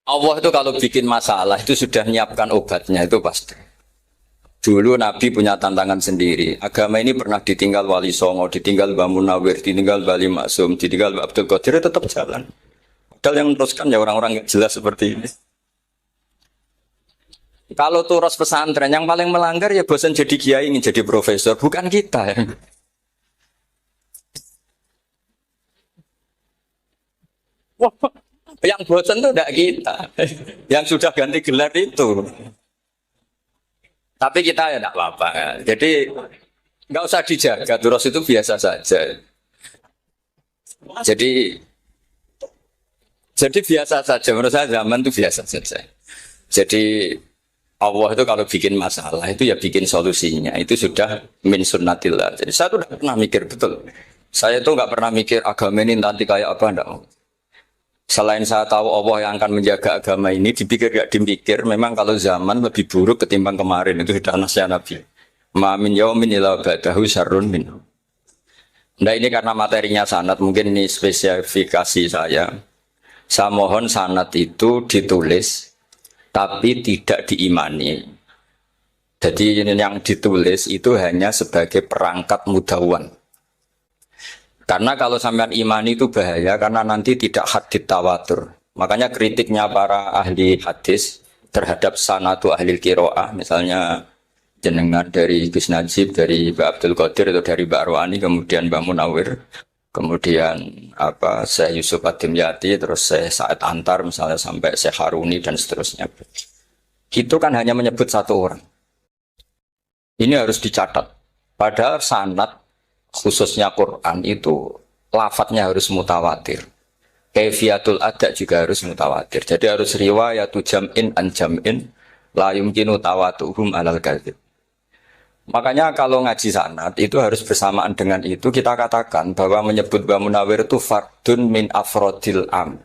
Allah itu kalau bikin masalah itu sudah menyiapkan obatnya itu pasti. Dulu Nabi punya tantangan sendiri. Agama ini pernah ditinggal Wali Songo, ditinggal Mbah Munawir, ditinggal Bali Maksum, ditinggal Mbah Abdul Qadir, tetap jalan. Padahal yang meneruskan ya orang-orang nggak jelas seperti ini. Kalau turos pesantren yang paling melanggar ya bosan jadi kiai ingin jadi profesor, bukan kita ya. Wah, yang bosan itu tidak kita, yang sudah ganti gelar itu. Tapi kita ya tidak apa-apa. Jadi nggak usah dijaga, turos itu biasa saja. Jadi jadi biasa saja, menurut saya zaman itu biasa saja. Jadi Allah itu kalau bikin masalah itu ya bikin solusinya. Itu sudah min sunnatillah. Jadi saya tuh tidak pernah mikir betul. Saya tuh nggak pernah mikir agama ini nanti kayak apa enggak. Selain saya tahu Allah yang akan menjaga agama ini, dipikir gak dipikir, memang kalau zaman lebih buruk ketimbang kemarin itu sudah nasihat Nabi. Ma min yaumin illa ba'dahu syarrun min. Nah ini karena materinya sanad, mungkin ini spesifikasi saya. Saya mohon sanad itu ditulis tapi tidak diimani. Jadi yang ditulis itu hanya sebagai perangkat mudawwan. Karena kalau sampean imani itu bahaya karena nanti tidak hadits tawatur. Makanya kritiknya para ahli hadis terhadap sanatu ahli qiraah, misalnya jenengan dari Gus Najib, dari Mbak Abdul Qadir atau dari Mbak Arwani, kemudian Mbak Munawir, kemudian apa Syekh Yusuf Ad-Dimyati, terus Syekh Sa'id Antar misalnya sampai Syekh Haruni dan seterusnya. Itu kan hanya menyebut satu orang. Ini harus dicatat. Padahal sanad khususnya Quran itu lafadznya harus mutawatir. Kaifiyatul ada juga harus mutawatir. Jadi harus riwayatu jam'in an jam'in la yumkinu tawatuhum alal kadzib. Makanya kalau ngaji sanad itu harus bersamaan dengan itu kita katakan bahwa menyebut Mbah Munawir itu fardun min afrodil am.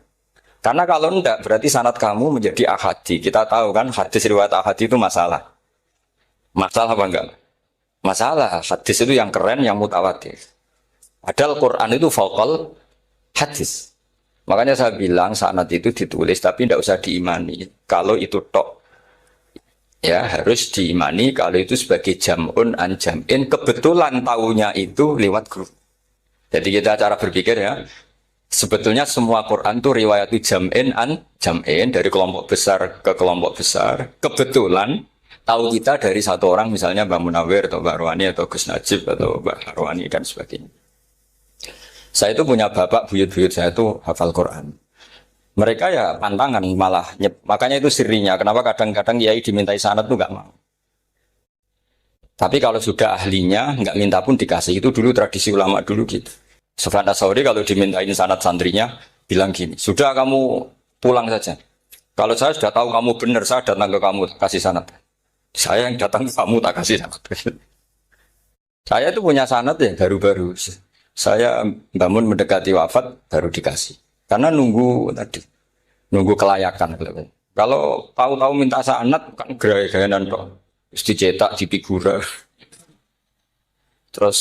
Karena kalau enggak berarti sanad kamu menjadi ahadi. Kita tahu kan hadis riwayat ahadi itu masalah. Masalah apa enggak? Masalah hadis itu yang keren, yang mutawatir. Padahal Quran itu fauqal hadis. Makanya saya bilang sanad itu ditulis tapi tidak usah diimani. Kalau itu tok, ya harus diimani kalau itu sebagai jam'un an jam'in. Kebetulan tahunya itu lewat grup. Jadi kita cara berpikir ya, sebetulnya semua Quran itu riwayat jam'in an jam'in dari kelompok besar ke kelompok besar. Kebetulan tahu kita dari satu orang misalnya Mbak Munawir atau Mbak Arwani atau Gus Najib atau Mbak Arwani dan sebagainya. Saya itu punya bapak buyut-buyut saya itu hafal Quran. Mereka ya pantangan malah makanya itu sirinya. Kenapa kadang-kadang kiai dimintai sanad tuh nggak mau. Tapi kalau sudah ahlinya nggak minta pun dikasih. Itu dulu tradisi ulama dulu gitu. Sufyan Ats-Tsauri kalau dimintain sanad santrinya bilang gini, sudah kamu pulang saja. Kalau saya sudah tahu kamu benar, saya datang ke kamu kasih sanad. Saya yang datang ke kamu tak kasih sanad. Saya itu punya sanad ya baru-baru. Saya bangun mendekati wafat baru dikasih. Karena nunggu tadi, nunggu kelayakan. Kalau tahu-tahu minta sanad kan gaya-gayanan kok. Terus dicetak di figura. Terus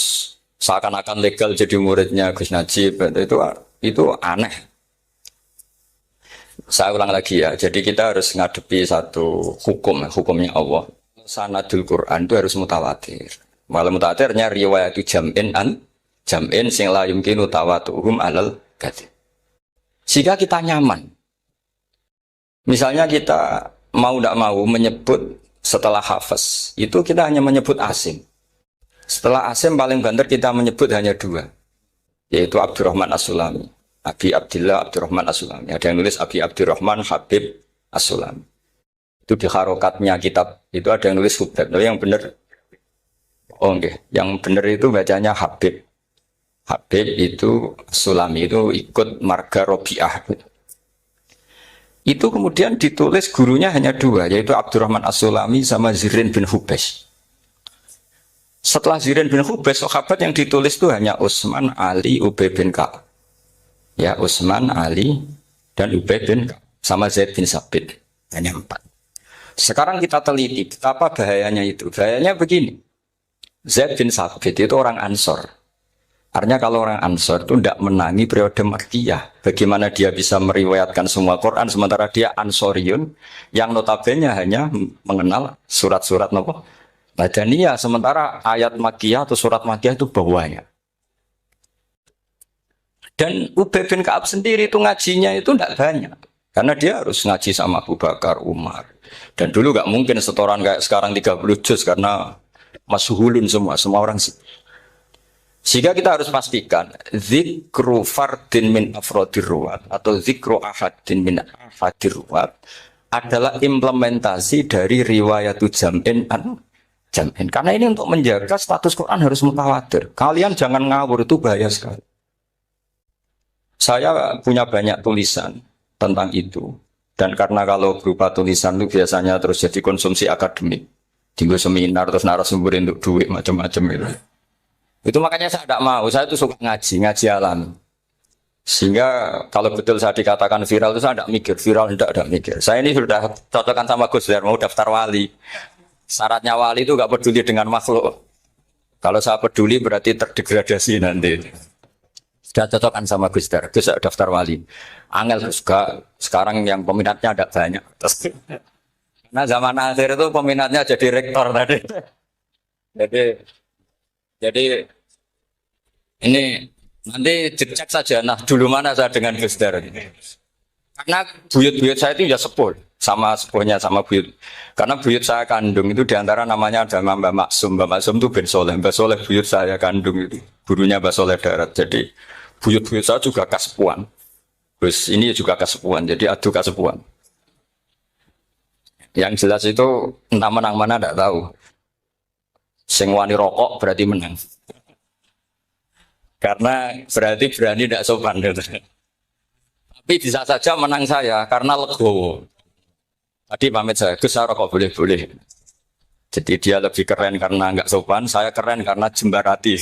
seakan-akan legal jadi muridnya Gus Najib. Itu aneh. Saya ulang lagi ya. Jadi kita harus ngadepi satu hukum, hukumnya Allah. Sanadul Quran itu harus mutawatir. Malah mutawatirnya riwayat itu jam'in an jam'in sing la yumkinu tawatuhum alal kadzib. Jika kita nyaman. Misalnya kita mau tidak mau menyebut setelah hafaz, itu kita hanya menyebut asim. Setelah asim paling banter kita menyebut hanya dua, yaitu Abdurrahman As-Sulami. Abi Abdillah Abdurrahman As-Sulami. Ada yang nulis Abi Abdurrahman Habib As-Sulami. Itu di harokatnya kitab itu ada yang nulis Hubab. Tapi yang benar, oh enggak, yang benar itu bacanya Habib. Habib itu Sulami itu ikut marga Robiah. Itu kemudian ditulis gurunya hanya dua, yaitu Abdurrahman As-Sulami sama Zirin bin Hubesh. Setelah Zirin bin Hubesh, sahabat yang ditulis itu hanya Utsman, Ali, Ubay bin Ka'ab. Ya, Utsman, Ali, dan Ubay bin Ka'ab. Sama Zaid bin Sabit. Hanya 4. Sekarang kita teliti betapa bahayanya itu. Bahayanya begini. Zaid bin Sabit itu orang Ansor. Artinya kalau orang Ansor itu tidak menangi periode Makkiyah. Bagaimana dia bisa meriwayatkan semua Quran sementara dia Ansoriun yang notabene hanya mengenal surat-surat nopo Madaniyah. Sementara ayat Makkiyah atau surat Makkiyah itu bawahnya. Dan Ubay bin Ka'ab sendiri itu ngajinya itu tidak banyak. Karena dia harus ngaji sama Abu Bakar, Umar. Dan dulu nggak mungkin setoran kayak sekarang 30 juz karena masuhulun semua orang sih. Sehingga kita harus pastikan zikru fardin min afrodir ruwat atau zikru ahadin min afadir ruwat adalah implementasi dari riwayatu jam'in an jam'in. Karena ini untuk menjaga status Quran harus mutawatir. Kalian jangan ngawur, itu bahaya sekali. Saya punya banyak tulisan tentang itu. Dan karena kalau berupa tulisan itu biasanya terus jadi konsumsi akademik. Tinggal seminar terus narasumber untuk duit macam-macam itu. Itu makanya saya tidak mau, saya itu suka ngaji alam. Sehingga kalau betul saya dikatakan viral itu saya tidak mikir, viral tidak mikir. Saya ini sudah cocokkan sama Gus Dur, mau daftar wali. Syaratnya wali itu nggak peduli dengan makhluk. Kalau saya peduli berarti terdegradasi nanti. Sudah cocokkan sama Gus Dur, Gus daftar wali. Angel juga, sekarang yang peminatnya ada banyak. Nah zaman akhir itu peminatnya jadi rektor tadi. Jadi ini nanti dicek saja. Nah dulu mana saya dengan Gus Dur. Karena buyut-buyut saya itu ya sepuh sama sepuhnya sama buyut. Karena buyut saya kandung itu diantara namanya ada Mbak Maksum. Mbak Maksum itu bin Soleh. Mbak Soleh buyut saya kandung itu gurunya Mbak Soleh Darat. Jadi buyut-buyut saya juga kasepuan. Terus ini juga kasepuan. Jadi adu kasepuan. Yang jelas itu entah menang mana tidak tahu. Sing wani rokok berarti menang. Karena berarti berani tidak sopan. Tapi bisa saja menang saya karena legowo. Tadi pamit saya, Gus saya rokok boleh-boleh. Jadi dia lebih keren karena nggak sopan, saya keren karena jembarati.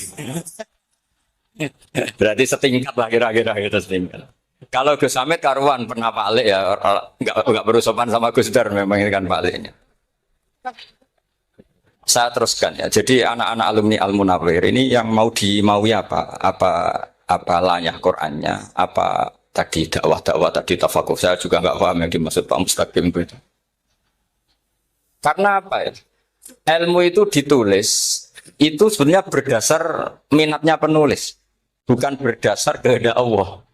Berarti setingkat lah kira-kira gitu setingkat. Kalau Gus Hamid karuan pernah Pak Alik ya, nggak perlu sopan sama Gus Dur memang ini kan Pak Aliknya. Saya teruskan ya. Jadi anak-anak alumni Al-Munawwir ini yang mau dimaui apa layah Qur'annya, apa tadi dakwah tadi tafakuh. Saya juga nggak paham yang dimaksud Pak Mustaqim itu. Karena apa ya? Ilmu itu ditulis itu sebenarnya berdasar minatnya penulis, bukan berdasar kehendak Allah.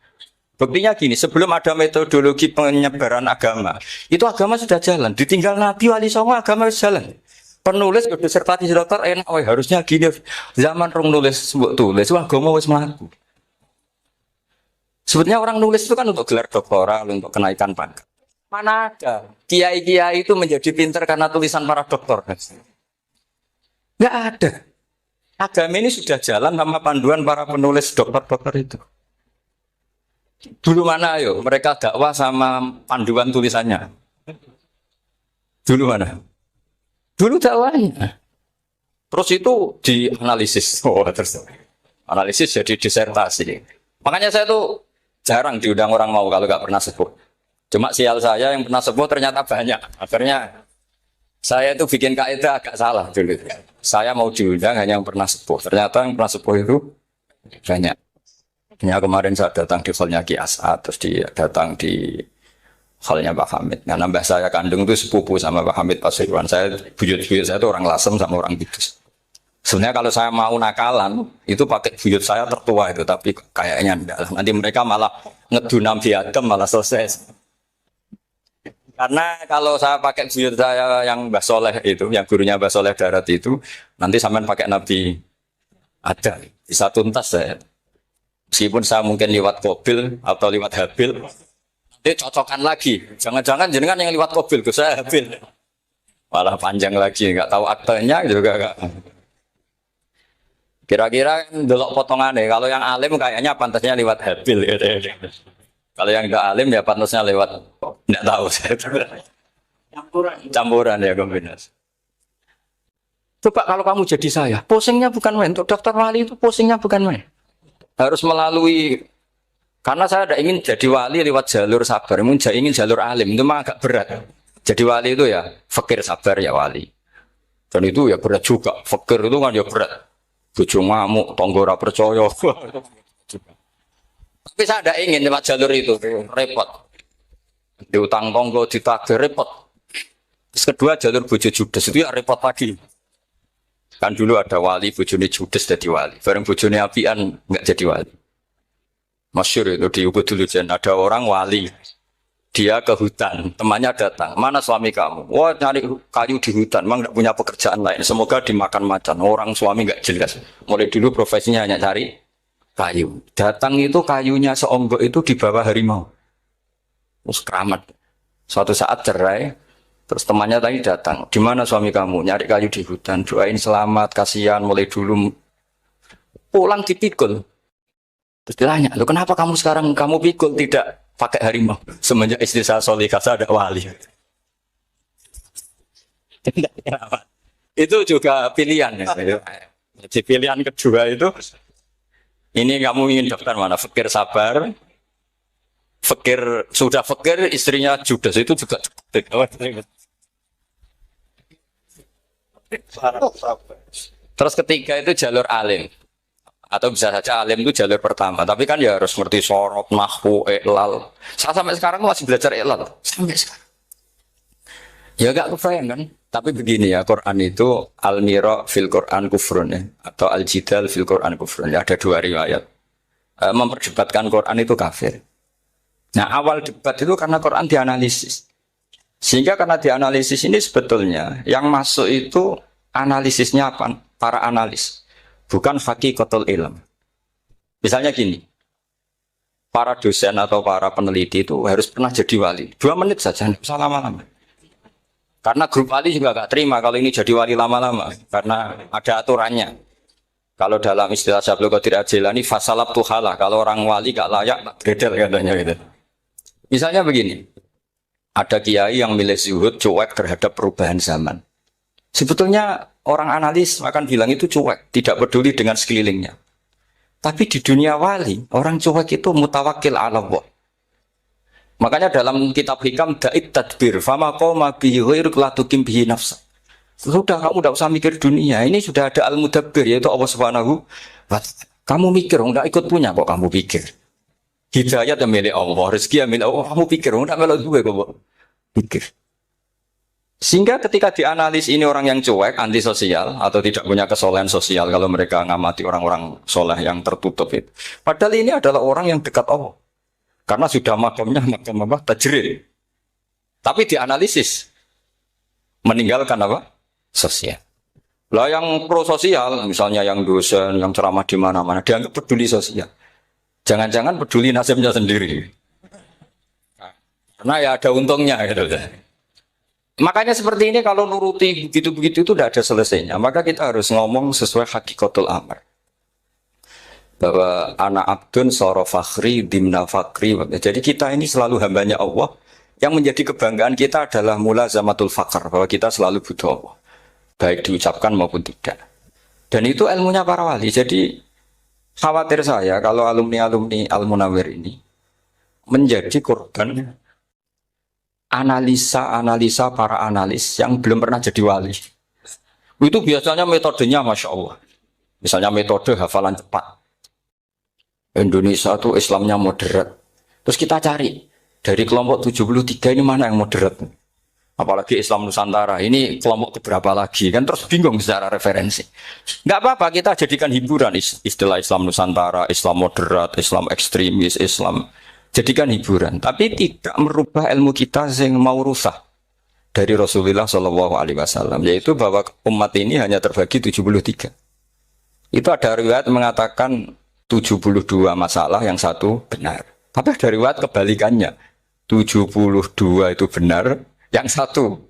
Buktinya gini, sebelum ada metodologi penyebaran agama, itu agama sudah jalan. Ditinggal Nabi Wali Songo agama sudah jalan. Penulis disertasi dokter enak, harusnya gini. Zaman rong nulis tulis, wah agama wis mlaku. Sebetulnya orang nulis itu kan untuk gelar doktoral, untuk kenaikan pangkat. Mana ada kiai-kiai itu menjadi pintar karena tulisan para doktor? Nggak ada. Agama ini sudah jalan sama panduan para penulis dokter-dokter itu. Dulu mana ayo mereka dakwah sama panduan tulisannya? Dulu mana? Dulu dakwahnya. Terus itu dianalisis. Terus analisis jadi disertasi. Makanya saya tuh jarang diundang orang mau kalau nggak pernah sepuh. Cuma sial saya yang pernah sepuh ternyata banyak. Akhirnya saya itu bikin kaidah agak salah dulu. Saya mau diundang hanya yang pernah sepuh. Ternyata yang pernah sepuh itu banyak. Ya, kemarin saya datang di hallnya Ki As'ad, terus datang di hallnya Pak Hamid. Nah, nambah saya kandung itu sepupu sama Pak Hamid Pasuruan. Saya buyut-buyut saya itu orang Lasem sama orang Kudus. Sebenarnya kalau saya mau nakalan, itu pakai buyut saya tertua itu, tapi kayaknya enggak. Nanti mereka malah ngedu Nabi Adam malah selesai. Karena kalau saya pakai buyut saya yang Mbah Soleh itu, yang gurunya Mbah Soleh Darat itu, nanti sampean pakai Nabi Adam. Bisa tuntas saya. Meskipun saya mungkin lewat Qabil atau lewat Habil, nanti cocokkan lagi. Jangan-jangan jenengan yang lewat Qabil, saya Habil. Malah panjang lagi, nggak tahu aktenya juga nggak. Kira-kira delok potongannya. Kalau yang alim kayaknya pantasnya lewat Habil. Gitu. Kalau yang nggak alim ya pantasnya lewat nggak tahu. Campuran ya kombinasi. Coba kalau kamu jadi saya, pusingnya bukan main. Untuk daftar wali itu pusingnya bukan main. Harus melalui, karena saya tidak ingin jadi wali lewat jalur sabar, ingin jalur alim, itu mah agak berat. Jadi wali itu ya fakir sabar ya wali. Dan itu ya berat juga, fakir itu kan ya berat. bojo ngamuk, tangga ora percaya. Tapi saya tidak ingin lewat jalur itu, repot. Diutang tangga ditagih repot. Terus kedua jalur bojo judes itu ya repot lagi. Kan dulu ada wali bojone judes jadi wali. Bareng bojone apian nggak jadi wali. Masyhur itu di Ubud dulu ada orang wali. Dia ke hutan, temannya datang. Mana suami kamu? Wah nyari kayu di hutan, memang nggak punya pekerjaan lain. Semoga dimakan macan. Orang suami nggak jelas. Mulai dulu profesinya hanya cari kayu. Datang itu kayunya seonggok itu di bawah harimau. Terus keramat. Suatu saat cerai. Terus temannya tadi datang. Di mana suami kamu? Nyari kayu di hutan. Doain selamat, kasihan. Mulai dulu pulang dipikul. Terus ditanya, lo kenapa kamu sekarang kamu pikul tidak pakai harimau? Semenjak istri saya solihah, saya ada wali. Itu juga pilihan. Ya. Jadi pilihan kedua itu, ini kamu ingin daftar mana? Fakir sabar, fakir sudah fakir, istrinya judes itu juga. Terus ketiga itu jalur alim. Atau bisa saja alim itu jalur pertama. Tapi kan ya harus ngerti sorot, nahwu, iklal. Saya sampai sekarang masih belajar iklal. Sampai sekarang. Ya gak kebayang kan. Tapi begini ya, Quran itu al-mira fil Quran kufrun ya. Atau al-jidal fil Quran kufrun. Ya, ada dua riwayat. Memperdebatkan Quran itu kafir. Nah awal debat itu karena Quran dianalisis. Sehingga karena dianalisis ini sebetulnya yang masuk itu analisisnya apa? Para analis. Bukan hakikatul ilm. Misalnya gini, para dosen atau para peneliti itu harus pernah jadi wali. 2 menit saja, tidak usah lama-lama. Karena grup wali juga gak terima kalau ini jadi wali lama-lama. Karena ada aturannya. Kalau dalam istilah Syaikhul Qadir Al-Jilani, fasalab tuhalah. Kalau orang wali gak layak, gedel katanya gitu. Misalnya begini, ada kiai yang milih zuhud, cuek terhadap perubahan zaman. Sebetulnya orang analis akan bilang itu cuek, tidak peduli dengan sekelilingnya. Tapi di dunia wali, orang cuek itu mutawakkil ala Allah. Makanya dalam kitab hikam da'it tadbir, fama qoma bihi ghairuk la tuqim bihi nafsa. Sudah kamu tidak usah mikir dunia, ini sudah ada al-mudabbir yaitu Allah Subhanahu wa ta'ala. Kamu mikir, enggak ikut punya kok kamu pikir. Hidayat yang milik Allah, rezeki yang milik Allah, kamu pikir, enggak melok gue kok pikir. Sehingga ketika dianalisis ini orang yang cuek, antisosial, atau tidak punya kesolehan sosial, kalau mereka ngamati orang-orang soleh yang tertutup itu. Padahal ini adalah orang yang dekat Allah. Karena sudah makamnya makam apa? Tajrid. Tapi dianalisis. Meninggalkan apa? Sosial. Lah yang pro sosial, misalnya yang dosen, yang ceramah di mana-mana, dianggap peduli sosial. Jangan-jangan peduli nasibnya sendiri. Karena ya ada untungnya gitu. Makanya seperti ini kalau nuruti begitu-begitu itu tidak ada selesainya. Maka kita harus ngomong sesuai hakikatul amr. Bahwa anak abdun soro fakhri dimna fakri. Jadi kita ini selalu hambanya Allah. Yang menjadi kebanggaan kita adalah mulazamatul fakr. Bahwa kita selalu butuh Allah. Baik diucapkan maupun tidak. Dan itu ilmunya para wali. Jadi khawatir saya kalau alumni-alumni Al-Munawwir ini menjadi korban analisa para analis yang belum pernah jadi wali. Itu biasanya metodenya Masya Allah. Misalnya metode hafalan cepat. Indonesia itu Islamnya moderat. Terus kita cari, dari kelompok 73 ini mana yang moderat? Apalagi Islam Nusantara, ini kelompok keberapa lagi? Kan terus bingung secara referensi. Nggak apa-apa, kita jadikan hiburan istilah Islam Nusantara, Islam moderat, Islam ekstremis, Islam... Jadikan hiburan, tapi tidak merubah ilmu kita yang mau rusak dari Rasulullah Shallallahu Alaihi Wasallam, yaitu bahwa umat ini hanya terbagi 73. Itu ada riwayat mengatakan 72 masalah, yang satu benar. Tapi ada riwayat kebalikannya, 72 itu benar, yang satu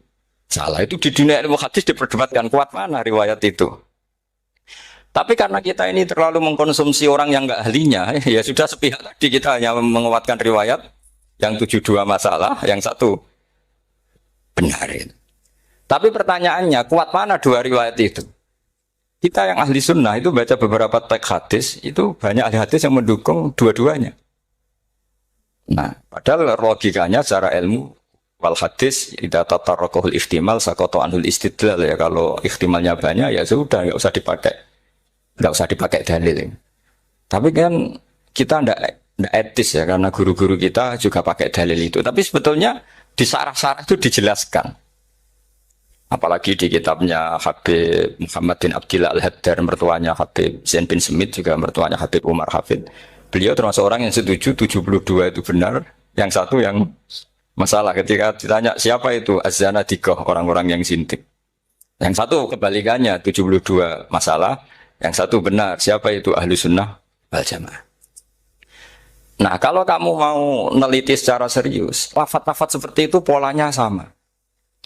salah. Itu di dunia ilmu hadis diperdebatkan kuat mana riwayat itu. Tapi karena kita ini terlalu mengkonsumsi orang yang nggak ahlinya, ya sudah sepihak tadi kita hanya menguatkan riwayat yang 72 masalah, yang satu benar. Tapi pertanyaannya, kuat mana dua riwayat itu? Kita yang ahli sunnah itu baca beberapa teks hadis, itu banyak ahli hadis yang mendukung dua-duanya. Nah, padahal logikanya secara ilmu, wal hadis, idza tatarraqahul ihtimal saqata anhul istidlal, ya kalau ihtimalnya banyak ya sudah nggak usah dipakai nggak usah dipakai dalil. Tapi kan kita ndak etis ya karena guru-guru kita juga pakai dalil itu. Tapi sebetulnya di sarah-sarah itu dijelaskan. Apalagi di kitabnya Habib Muhammad bin Abdillah Al-Haddar, mertuanya Habib Zain bin Smith, juga mertuanya Habib Umar Hafid. Beliau termasuk orang yang setuju 72 itu benar, yang satu yang masalah. Ketika ditanya siapa itu Az-Zanadiqah, orang-orang yang sintik. Yang satu kebalikannya 72 masalah, yang satu benar. Siapa itu Ahlu Sunnah wal Jamaah. Nah, kalau kamu mau neliti secara serius, lafaz-lafaz seperti itu polanya sama.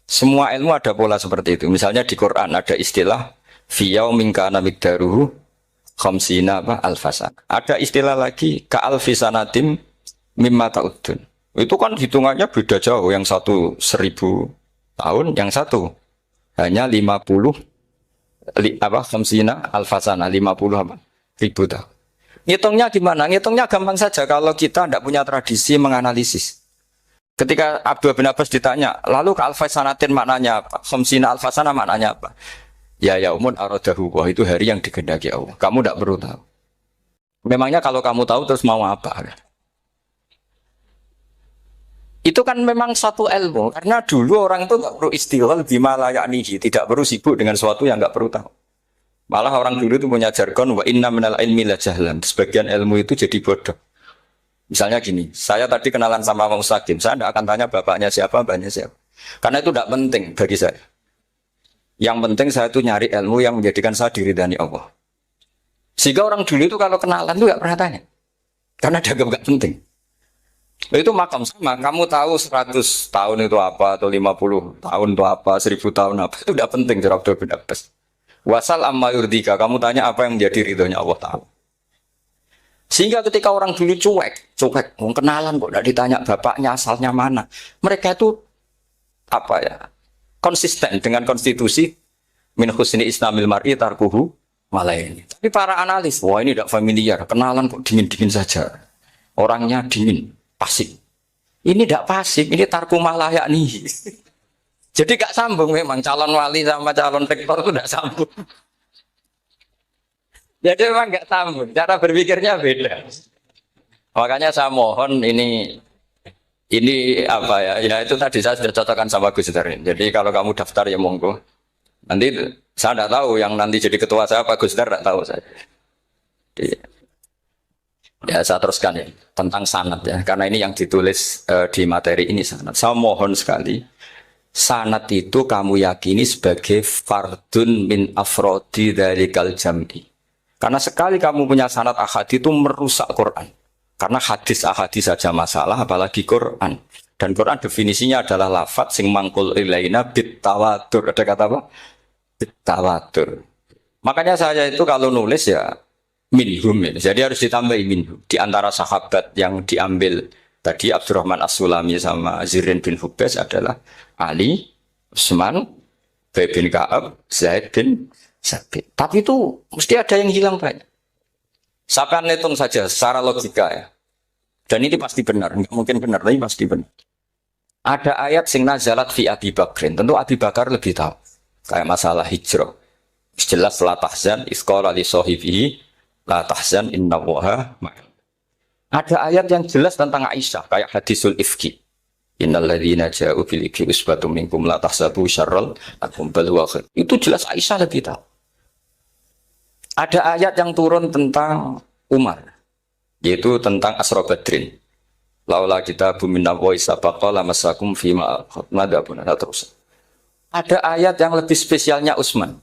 Semua ilmu ada pola seperti itu. Misalnya di Quran ada istilah fiyaumin kana miqdaruhu khamsina alfasan. Ada istilah lagi ka'alfisanatim mimma ta'udun. Itu kan hitungannya beda jauh. Yang satu 1000 tahun, yang satu hanya 50 khamsina alfasana, 50 ribu tahun. Ngitungnya gimana? Ngitungnya gampang saja kalau kita tidak punya tradisi menganalisis. Ketika Abdul bin Abbas ditanya, lalu al-fasanatin maknanya apa? Khamsina al-fasana maknanya apa? Ya yaumun aradahu, wah itu hari yang dikehendaki Allah. Kamu tidak perlu tahu. Memangnya kalau kamu tahu terus mau apa? Itu kan memang satu ilmu. Karena dulu orang itu tidak perlu istighol bima la ya'nihi, tidak perlu sibuk dengan sesuatu yang tidak perlu tahu. Malah orang dulu itu punya jargon wa inna minal ilmi la jahlan. Sebagian ilmu itu jadi bodoh. Misalnya gini, saya tadi kenalan sama Pak Mustaqim, saya tidak akan tanya bapaknya siapa, mbaknya siapa. Karena itu tidak penting bagi saya. Yang penting saya itu nyari ilmu yang menjadikan saya diridani Allah. Sehingga orang dulu itu kalau kenalan itu tidak pernah tanya. Karena dianggap nggak penting. Itu makam sama, kamu tahu 100 tahun itu apa, atau 50 tahun itu apa, 1000 tahun apa, itu tidak penting, Abdul Abdul bin Abbas. Wasal amma yurdika, kamu tanya apa yang menjadi ridhonya Allah Ta'ala. Sehingga ketika orang dulu cuek, mau kenalan kok tidak ditanya bapaknya asalnya mana. Mereka itu apa ya? Konsisten dengan konstitusi min husni islamil mar'i tarkuhu malaini. Tapi para analis, wah ini tidak familiar, kenalan kok dingin-dingin saja. Orangnya dingin, pasif. Ini tidak pasif, ini tarku malah nih. Jadi gak sambung memang calon wali sama calon rektor itu tidak sambung. Jadi memang nggak sambung, cara berpikirnya beda. Makanya saya mohon ini apa ya? Ya itu tadi saya sudah cocokkan sama Gus Darin. Jadi kalau kamu daftar ya monggo. Nanti saya tidak tahu yang nanti jadi ketua saya Pak Gus Dar tidak tahu saya. Jadi, ya saya teruskan ya tentang sanad ya, karena ini yang ditulis di materi ini sanad. Saya mohon sekali sanad itu kamu yakini sebagai fardun min afrodi dzalikal jam'i. Karena sekali kamu punya sanad ahadi itu merusak Quran. Karena hadis saja masalah, apalagi Quran. Dan Quran definisinya adalah lafadz sing mangkul ilaina bit tawatur. Ada kata apa? Bit tawatur. Makanya saya itu kalau nulis ya minhum ya. Jadi harus ditambahi minhum. Di antara sahabat yang diambil tadi Abdurrahman As-Sulami sama Zirin bin Hubes adalah Ali, Utsman, Ubay bin Ka'ab, Zaid bin Sabit. Tapi itu mesti ada yang hilang banyak. Sampai hitung saja secara logika ya. Dan ini pasti benar, nggak mungkin benar, tapi pasti benar. Ada ayat sing nazalat fi Abi Bakrin. Tentu Abi Bakar lebih tahu. Kayak masalah hijrah. Jelas la tahzan isqala li sahibihi la tahzan innallaha ma'ana. Ada ayat yang jelas tentang Aisyah kayak hadisul ifki. Innal ladzina ja'u bil ifki usbatum minkum la tahsabu syarral lakum bal huwa khair. Itu jelas Aisyah lebih tahu. Ada ayat yang turun tentang Umar, yaitu tentang Asra Badrin. Laula kita bumina wa isabaqa lamasakum fima madabun terus. Ada ayat yang lebih spesialnya Utsman.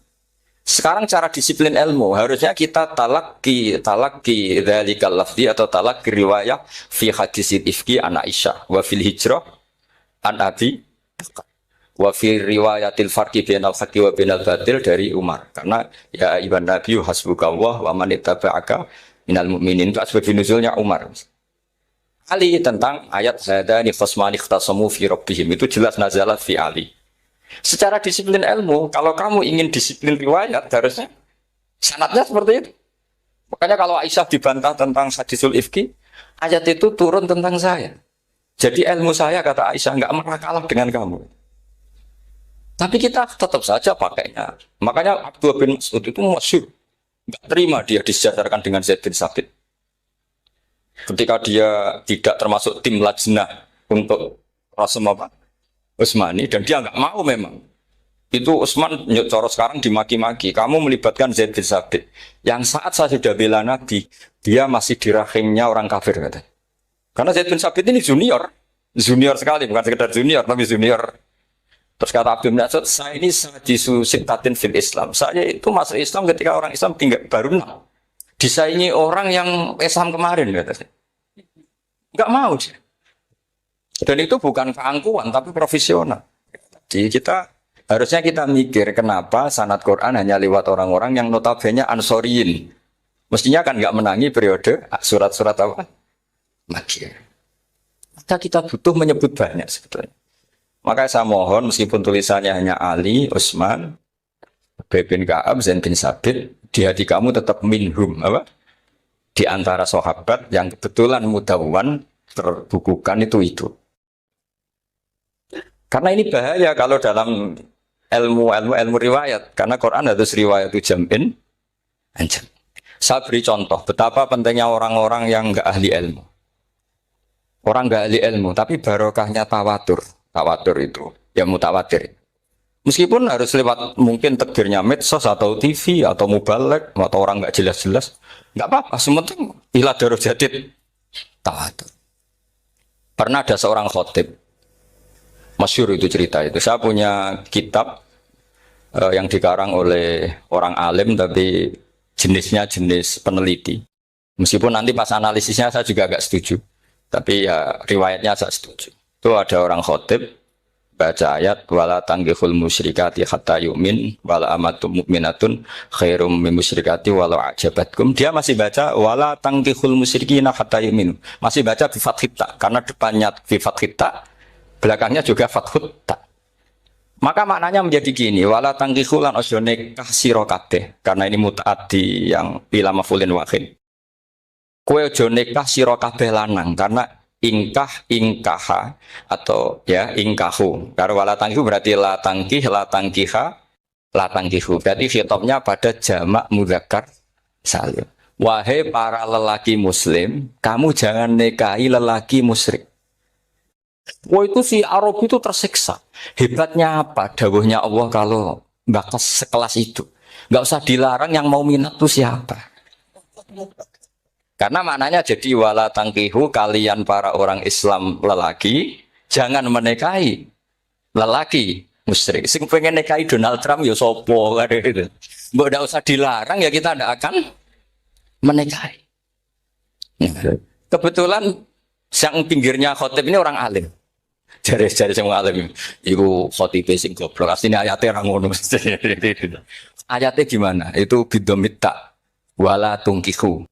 Sekarang cara disiplin ilmu harusnya kita talaqi dzalikal lafzi atau talaqi riwayah fi hadisil ifki an Aisyah wa fil hijrah an Abi wa fi riwayatil farqi bainal haqqi wa bainal batil dari Umar. Karena ya ibn Nabi hasbukallah wa man ittaba'aka minal mu'minin itu asbab nuzulnya Umar. Ali tentang ayat hadani khasmani ikhtasamu fi rabbihim itu jelas nazalat fi Ali. Secara disiplin ilmu, kalau kamu ingin disiplin riwayat harusnya sanadnya seperti itu. Makanya kalau Aisyah dibantah tentang hadisul ifki, ayat itu turun tentang saya. Jadi ilmu saya kata Aisyah enggak pernah kalah dengan kamu. Tapi kita tetap saja pakainya. Makanya Abdullah bin Mas'ud itu masyhur. Nggak terima dia disejajarkan dengan Zaid bin Sabit. Ketika dia tidak termasuk tim lajnah untuk Rasul apa? Utsmani, dan dia nggak mau memang. Itu Utsman coro sekarang dimaki-maki. Kamu melibatkan Zaid bin Sabit. Yang saat saya sudah bela Nabi, dia masih di rahimnya orang kafir kata. Karena Zaid bin Sabit ini junior. Junior sekali, bukan sekedar junior, tapi junior. Terus kata Abdul Nasud, saya ini sajisu sittatin fil Islam. Saya itu masuk Islam ketika orang Islam tinggal baru 6. Disaingi orang yang Islam kemarin kata. Enggak mau dia. Dan itu bukan keangkuhan, tapi profesional. Jadi harusnya kita mikir kenapa sanad Quran hanya lewat orang-orang yang notabene ansoriyin. Mestinya kan nggak menangi periode surat-surat apa? Makkiyah. Maka kita butuh menyebut banyak sebetulnya. Maka saya mohon meskipun tulisannya hanya Ali, Utsman, Ubay bin Ka'ab, Zaid bin Sabit, di hati kamu tetap minhum apa? Di antara sahabat yang kebetulan mudawwan terbukukan itu. Karena ini bahaya kalau dalam ilmu riwayat, karena Quran harus riwayat jam'in anjam. Saya beri contoh betapa pentingnya orang-orang yang enggak ahli ilmu. Orang enggak ahli ilmu, tapi barokahnya tawatur. Tawatur itu ya mutawatir. Meskipun harus lewat mungkin takdirnya medsos atau TV atau mubalek atau orang enggak jelas-jelas, enggak apa-apa. Sementing ila darajatid tawatur. Pernah ada seorang khotib, masyhur itu cerita itu. Saya punya kitab yang dikarang oleh orang alim tapi jenisnya jenis peneliti. Meskipun nanti pas analisisnya saya juga agak setuju. Tapi ya riwayatnya saya setuju. Itu ada orang khotib baca ayat wala tanggihul musyrikati hatta yu'min wala amatum mu'minatun khairum min musyrikati walau ajabatkum. Dia masih baca wala tanggihul musyrikina hatta yu'minu. Masih baca bi fathita karena depannya bi fathita, belakangnya juga fathut ta. Maka maknanya menjadi gini, wala tangkihu lan ojo nikah sira kabeh. Karena ini mutaaddi yang bila mafulin wahid. Kowe ojo nikah sira kabeh lanang karena ingkaha atau ya ingkahu. Karena wala tangkihu berarti la tangkiha, la tangkihu. Berarti khitabnya pada jamak mudzakkar salim. Wahai para lelaki muslim, kamu jangan nikahi lelaki musyrik. Wah itu si Arab itu tersiksa. Hebatnya apa? Dawuhnya Allah kalau bakas sekelas itu. Nggak usah dilarang, yang mau minat itu siapa? Karena maknanya jadi wala tangkihu, kalian para orang Islam lelaki jangan menikahi lelaki musyrik. Sing pengen nikahi Donald Trump ya sopo kan itu. Mbok ndak usah dilarang ya kita ndak akan menikahi. Kebetulan yang pinggirnya khotib ini orang alim. Jari semua alim. Iku khotib sing goblok. Asline ayatnya orang ngono. Ayatnya gimana? Itu bidomita wala tungkihu.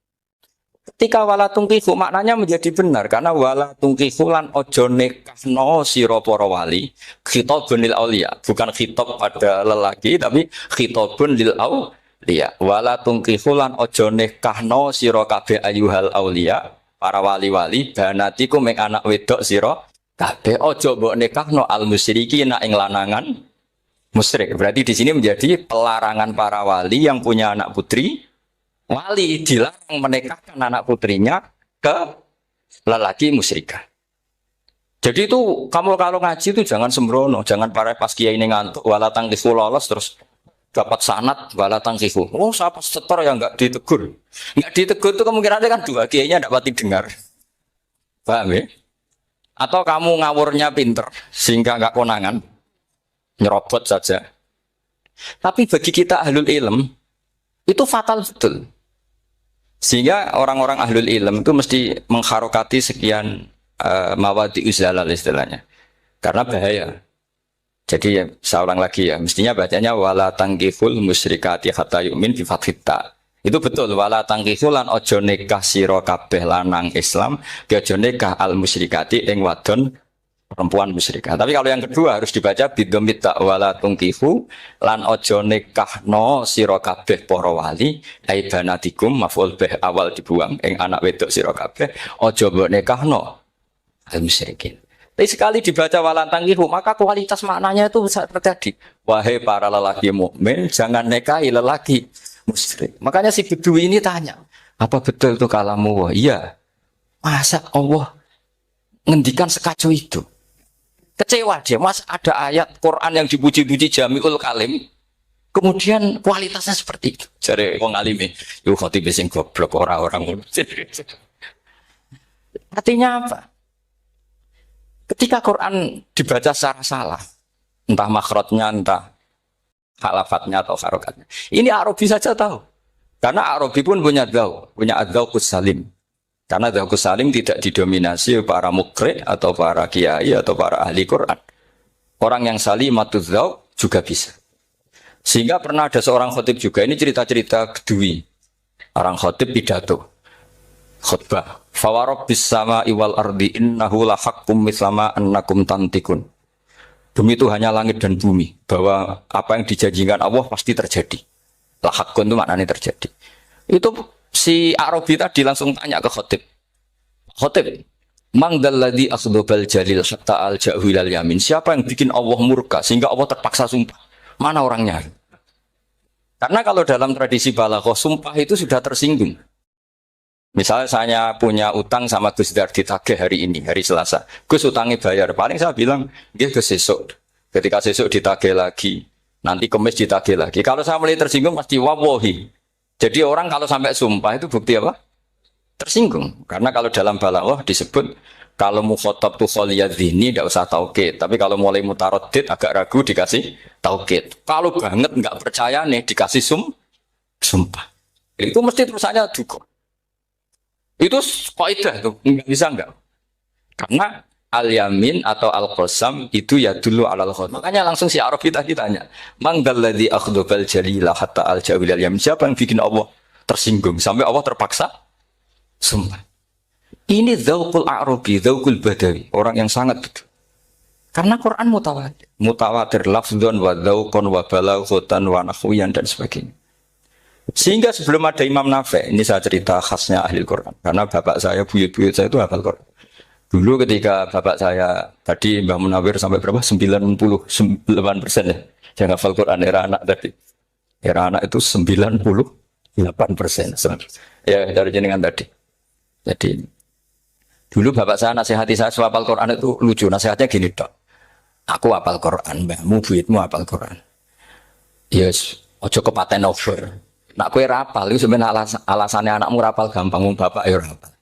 Ketika wala tungkihu maknanya menjadi benar karena wala tungkihu lan ojo nekahno sira para wali khitabun lil auliya, bukan khitab pada lelaki tapi khitabun lil auliya. Wala tungkihu lan ojo nekahno sira kabeh ayyuhal auliya, para wali-wali banatiku mek anak wedok sira kabeh ojo mbok nikahno al musyrikin ing lanangan musyrik. Berarti di sini menjadi pelarangan para wali yang punya anak putri. Wali dilarang menikahkan anak putrinya ke lelaki musyrikah. Jadi itu kamu kalau ngaji itu jangan sembrono, jangan para pas kiai ini ngantuk wala tangkihu lolos terus dapat sanad wala tangkihu. Oh, siapa setor yang enggak ditegur. Enggak ditegur itu kemungkinannya kan dua kiainya enggak pati dengar. Paham ya? Atau kamu ngawurnya pinter sehingga enggak konangan. Nyerobot saja. Tapi bagi kita ahlul ilm itu fatal betul. Sehingga orang-orang ahlul ilm itu mesti mengharokati sekian mawadi uzalal istilahnya. Karena bahaya. Jadi ya, saya ulang lagi ya, mestinya bacanya wala tangkihul musyrikati hatta yu'min bi fathita. Itu betul wala tangkihul lan ojo nikah sira kabeh lanang Islam, ojo nikah al musyrikati ing wadon perempuan musyrikah. Tapi kalau yang kedua harus dibaca bidomita wala tungkihu lan ojo nikahno sira kabeh para wali aibanatikum maf'ul bih awal dibuang ing anak wedok sira kabeh ojo mbok nikahno al musyrikin. Tapi sekali dibaca wala tungkihu maka kualitas maknanya itu bisa terjadi. Wahai para lelaki mukmin jangan nikahi lelaki musyrik. Makanya si Bedui ini tanya, apa betul itu kalamu Allah? Iya. Masa Allah ngendikan sekacau itu? Kecewa dia, mas ada ayat Quran yang dipuji-puji Jamiul Kalim, kemudian kualitasnya seperti itu. Jadi wong alime, yo khotib sing goblok orang-orang. Artinya apa? Ketika Quran dibaca secara salah, entah makhrajnya, entah halafatnya atau harokatnya. Ini Arabi saja tahu. Karena Arabi pun punya adzauqus salim. Karena adzauqus salim tidak didominasi para mukri atau para kiai atau para ahli Quran. Orang yang salimatuz dzauq juga bisa. Sehingga pernah ada seorang khotib juga, ini cerita-cerita Bedui. Orang khotib pidato. Khutbah. Fawarabbis sama'i wal ardi innahu lahaqqum mislama annakum tantikun. Demi Tuhannya langit dan bumi, bahwa apa yang dijanjikan Allah pasti terjadi. Lahaqqun itu maknanya terjadi. Itu si Arabi tadi langsung tanya ke khotib. Khotib, mang dalladzi akhdhabal jalil hatta al-ja'hu ilal yamin. Siapa yang bikin Allah murka sehingga Allah terpaksa sumpah? Mana orangnya? Karena kalau dalam tradisi balaghah sumpah itu sudah tersinggung. Misalnya saya punya utang sama Gus Dar ditagih hari ini, hari Selasa. Gus utangnya bayar. Paling saya bilang, nggih Gus sesuk. Ketika sesuk ditagih lagi, nanti Kamis ditagih lagi. Kalau saya mulai tersinggung pasti wawahi. Jadi orang kalau sampai sumpah itu bukti apa? Tersinggung. Karena kalau dalam balaghah disebut kalau mukhatab tu kholiyadzini tidak usah taukid. Tapi kalau mulai mutaroddid agak ragu dikasih taukid. Kalau banget nggak percaya nih dikasih sumpah. Itu mesti terusannya duga. Itu kaidah tuh, nggak bisa enggak. Karena al-yamin atau al-qasam itu ya dulu alal khot. Makanya langsung si Arabi tadi tanya, "Man dalladzi akhdhabal jalila hatta al-jawil al-yamin?" Siapa yang bikin Allah tersinggung sampai Allah terpaksa sumpah. Ini dzauqul Arabi, dzauqul Badawi, orang yang sangat betul. Karena Quran mutawatir, mutawatir lafdzun wa dzauqun wa balaghatan wa nahwiyan dan sebagainya. Sehingga sebelum ada Imam Nafi', ini saya cerita khasnya ahli Quran. Karena bapak saya, buyut-buyut saya itu hafal Quran. Dulu ketika bapak saya, tadi Mbah Munawir sampai berapa? 98% ya. Yang hafal Quran, era anak tadi. Era anak itu 98%. Ya, dari jenengan tadi. Jadi, dulu bapak saya nasihati saya soal hafal Quran itu lucu. Nasihatnya gini, Dok. Aku hafal Quran, mbahmu, buyutmu hafal Quran. Yes, ojo kepaten over. Nak kue rapal, itu sebenarnya alasannya anakmu rapal gampang, mung bapak ya rapal.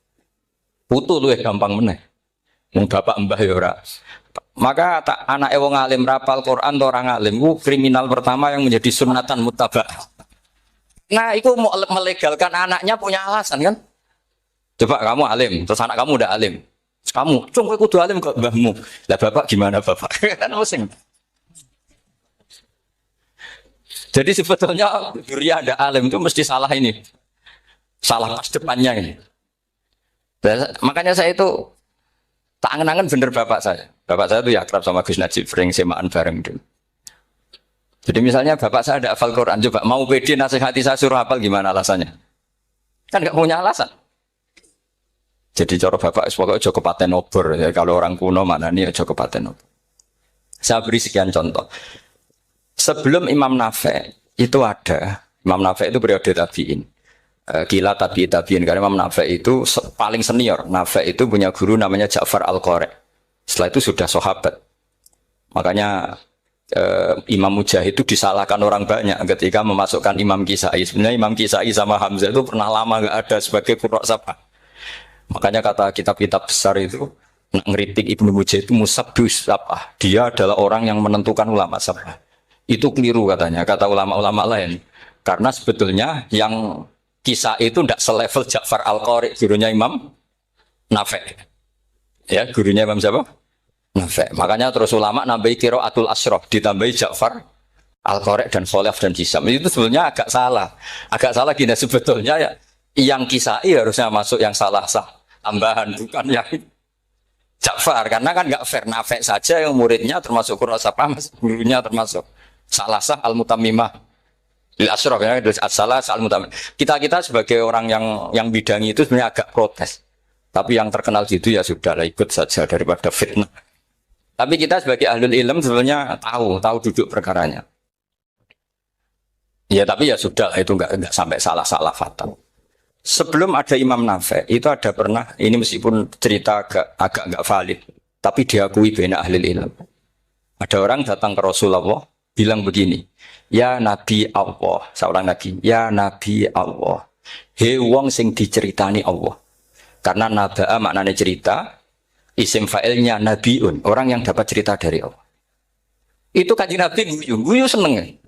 Putu lu gampang meneh, mung bapak mbah ya ora. Maka anak wong alim rapal Quran atau orang alim, itu kriminal pertama yang menjadi sunatan mutabak. Nah, itu mau melegalkan anaknya punya alasan kan? Coba kamu alim, terus anak kamu udah alim, terus kamu, cung kowe kudu alim kok mbahmu. Lah bapak gimana bapak? Kan pusing. Jadi sebetulnya Buria ada alim itu mesti salah ini. Salah pas depannya ini. Makanya saya itu tak angen-angen bener bapak saya. Bapak saya itu ya akrab sama Gus Najib, sering semaan bareng dulu. Jadi misalnya bapak saya ada hafal Quran, coba mau pede nasihati saya suruh hafal gimana alasannya? Kan nggak punya alasan. Jadi cara bapak pokoknya Joko Paten obor. Ya, kalau orang kuno mana nih Joko Paten obor. Saya beri sekian contoh. Sebelum Imam Nafi' itu ada, Imam Nafi' itu periode tabi'in. Gila tabi'in, karena Imam Nafi' itu paling senior. Nafi' itu punya guru namanya Ja'far Al-Qari. Setelah itu sudah sahabat. Makanya Imam Mujahid itu disalahkan orang banyak ketika memasukkan Imam Kisai. Sebenarnya Imam Kisai sama Hamzah itu pernah lama nggak ada sebagai qurra sabah. Makanya kata kitab-kitab besar itu, ngeritik Ibnu Mujahid itu musabbus sabah. Dia adalah orang yang menentukan ulama sabah. Itu keliru katanya, kata ulama-ulama lain. Karena sebetulnya yang kisah itu tidak selevel Ja'far Al-Qari, gurunya Imam Nafi'. Ya, gurunya Imam siapa? Nafi'. Makanya terus ulama nambahi qiraatul asyraf, ditambahi Ja'far Al-Qari dan Khalaf dan Hisam. Itu sebetulnya agak salah. Agak salah gini, sebetulnya ya, yang kisah harusnya masuk yang salah sah. Tambahan, bukan yang Ja'far. Karena kan nggak fair, Nafi' saja yang muridnya termasuk Qur'an gurunya termasuk. Salah sah al-mutammimah lil asyraf ya, salah sah al-mutammimah. Kita sebagai orang yang bidangi itu sebenarnya agak protes. Tapi yang terkenal gitu ya sudahlah ikut saja daripada fitnah. Tapi kita sebagai ahlul ilm sebenarnya tahu duduk perkaranya. Ya tapi ya sudah itu nggak sampai salah-salah fatal. Sebelum ada Imam Nafi itu ada pernah ini meskipun cerita agak nggak valid, tapi diakui bena ahli ilmu. Ada orang datang ke Rasulullah bilang begini, ya Nabi Allah, seorang lagi, ya Nabi Allah, he wong sing diceritani Allah. Karena naba'a maknanya cerita, isim fa'ilnya nabiun, orang yang dapat cerita dari Allah. Itu kanjeng Nabi guyu seneng.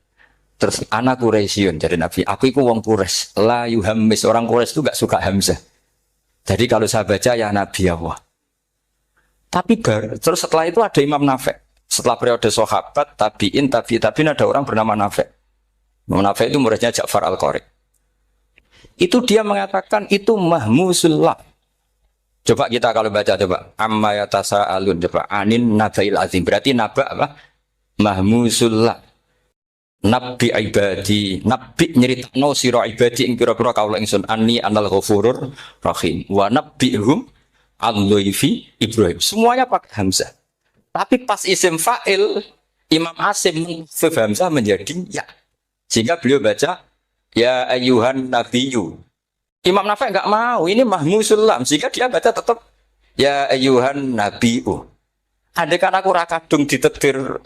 Terus anak Quraisyun jadi Nabi, aku itu wong Quraisy, la yuhammis, orang Quraisy itu gak suka hamzah. Jadi kalau saya baca ya Nabi Allah. Tapi terus setelah itu ada Imam Nafi. Setelah periode sahabat, tabiin ada orang bernama Nafi. Imam Nafi itu muridnya Ja'far Al-Qari. Itu dia mengatakan itu mahmusullah. Coba kita kalau baca coba amma yatasaalun coba anin nabail azim. Berarti naba apa? Mahmusullah. Nabi ibadi, nabi nyeritakno sira ibadi ing pira-pira kaula ingsun anni anal ghafurur rahim wa nabbihum al-dhaifi Ibrahim. Semuanya pakai hamzah. Tapi pas isim fa'il Imam Asim menghafif hamzah menjadi ya. Sehingga beliau baca ya ayyuhan nabiyyu. Imam Nafi enggak mau, ini mahmusul lam. Sehingga dia baca tetap ya ayyuhan nabiyyu. Andai kan aku ra kadung ditetir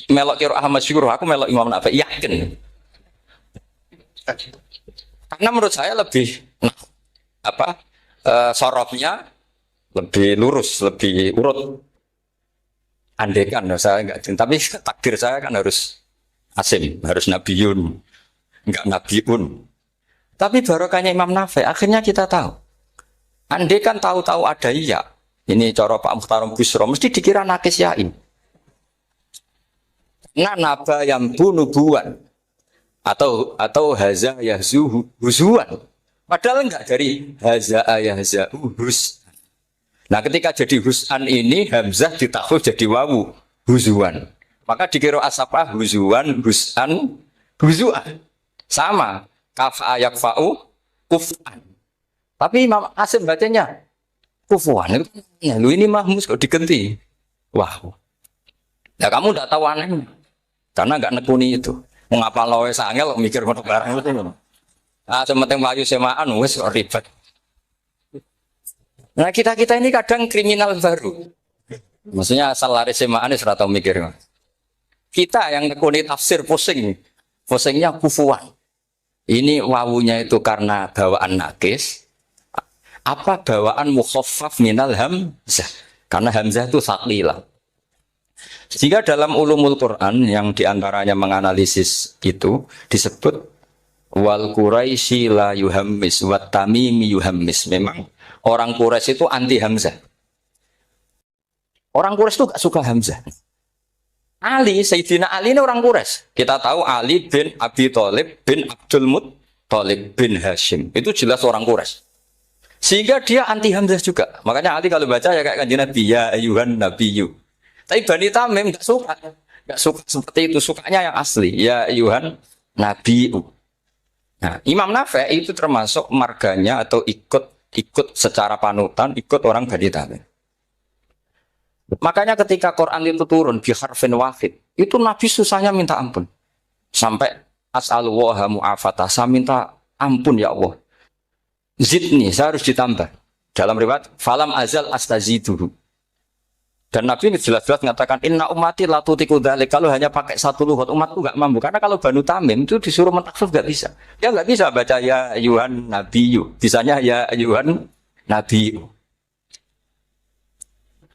melok kira Ahmad Syukur, aku melok Imam Nafi, yakin. Karena menurut saya lebih sorofnya lebih lurus, lebih urut. Andekan saya enggak, tapi takdir saya kan harus Asim, harus Nabiyun, enggak Nabiun. Tapi barokahnya Imam Nafi, akhirnya kita tahu. Andekan tahu-tahu ada iya, ini cara Pak Mukhtarom Busro, mesti dikira nakis yain. Naba yang bunubuan atau haza yahzu huzuan. Padahal enggak dari haza yahza hus. Nah, ketika jadi husan ini hamzah ditakhfif jadi wawu huzuan. Maka dikira asapah huzuan, husan, huzuan. Sama kafa yakfa'u kufan. Tapi Imam Asim bacanya kufuan. Ya, lu ini mahmus kok diganti. Wah. Ya kamu enggak tahu anehnya. Karena enggak nekuni itu. Mengapa lo sangel mikir ngono barang itu. Ah, sementing mlayu semaan wis kok ribet. Nah, kita ini kadang kriminal baru. Maksudnya asal lari semaan wis ora tau mikir. Kita yang nekuni tafsir pusing. Pusingnya kufuan. Ini wawunya itu karena bawaan nakis. Apa bawaan mukhaffaf minal hamzah? Karena hamzah itu tsaqilah. Sehingga dalam ulumul Quran yang diantaranya menganalisis itu disebut wal Quraisy la yuhammis wat tamimi yuhammis. Memang orang Quraisy itu anti hamzah. Orang Quraisy itu gak suka hamzah. Ali, Sayyidina Ali ini orang Quraisy. Kita tahu Ali bin Abi Thalib bin Abdul Muttalib bin Hashim. Itu jelas orang Quraisy. Sehingga dia anti hamzah juga. Makanya Ali kalau baca ya kayak kanjeng Nabi ya ayyuhan nabiyyu. Tapi Bani Tamim nggak suka seperti itu, sukanya yang asli. Ya Yuhan Nabi. Nah, Imam Nafi itu termasuk marganya atau ikut secara panutan, ikut orang Bani Tamim. Makanya ketika Quran itu turun bi harfin wahid, itu Nabi susahnya minta ampun. Sampai as'alullaha mu'afatah, saya minta ampun ya Allah. Zidni, saya harus ditambah. Dalam riwayat falam azal astaziduhu. Dan Nabi ini jelas-jelas mengatakan inna ummati la tutiku dzalik. Kalau hanya pakai satu lugat umatku enggak mampu. Karena kalau Banu Tamim itu disuruh mentakhfif enggak bisa. Dia enggak bisa baca ya ayyuhan nabiyyu. Bisanya ya ayyuhan nabiyyu.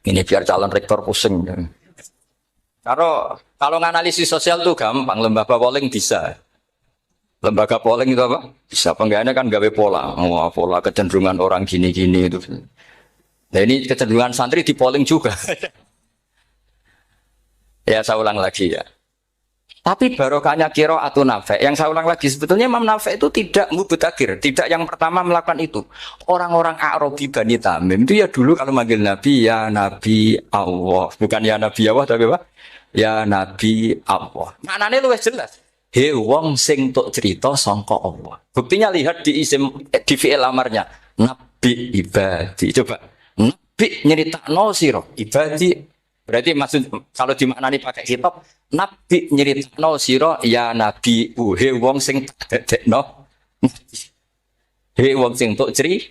Ini biar calon rektor pusing. Kalau nganalisis sosial tuh gampang, lembaga polling bisa. Lembaga polling itu apa? Bisa. Penggawaannya kan gawe pola. Oh, pola kecenderungan orang gini-gini itu. Nah ini kecenderungan santri di polling juga. Ya saya ulang lagi ya. Tapi barokahnya qiraatun Nafi. Yang saya ulang lagi sebetulnya Imam Nafi itu tidak mubtagir, tidak yang pertama melakukan itu. Orang-orang Arabi Bani Tamim itu ya dulu kalau manggil Nabi ya Nabi Allah, bukan ya Nabi Allah tapi apa? Ya Nabi Allah. Maknanya luwih jelas. He wong sing tok cerita sangka Allah. Buktinya lihat di isim di fi'il amarnya. Nabi ibadi. Coba. Nabi nyeritakno sira ibadi Berarti maksud kalau dimaknani pakai kitab, nabi nyeritakno sira ya nabi he wong sing dadekno. He wong sing tok ceri.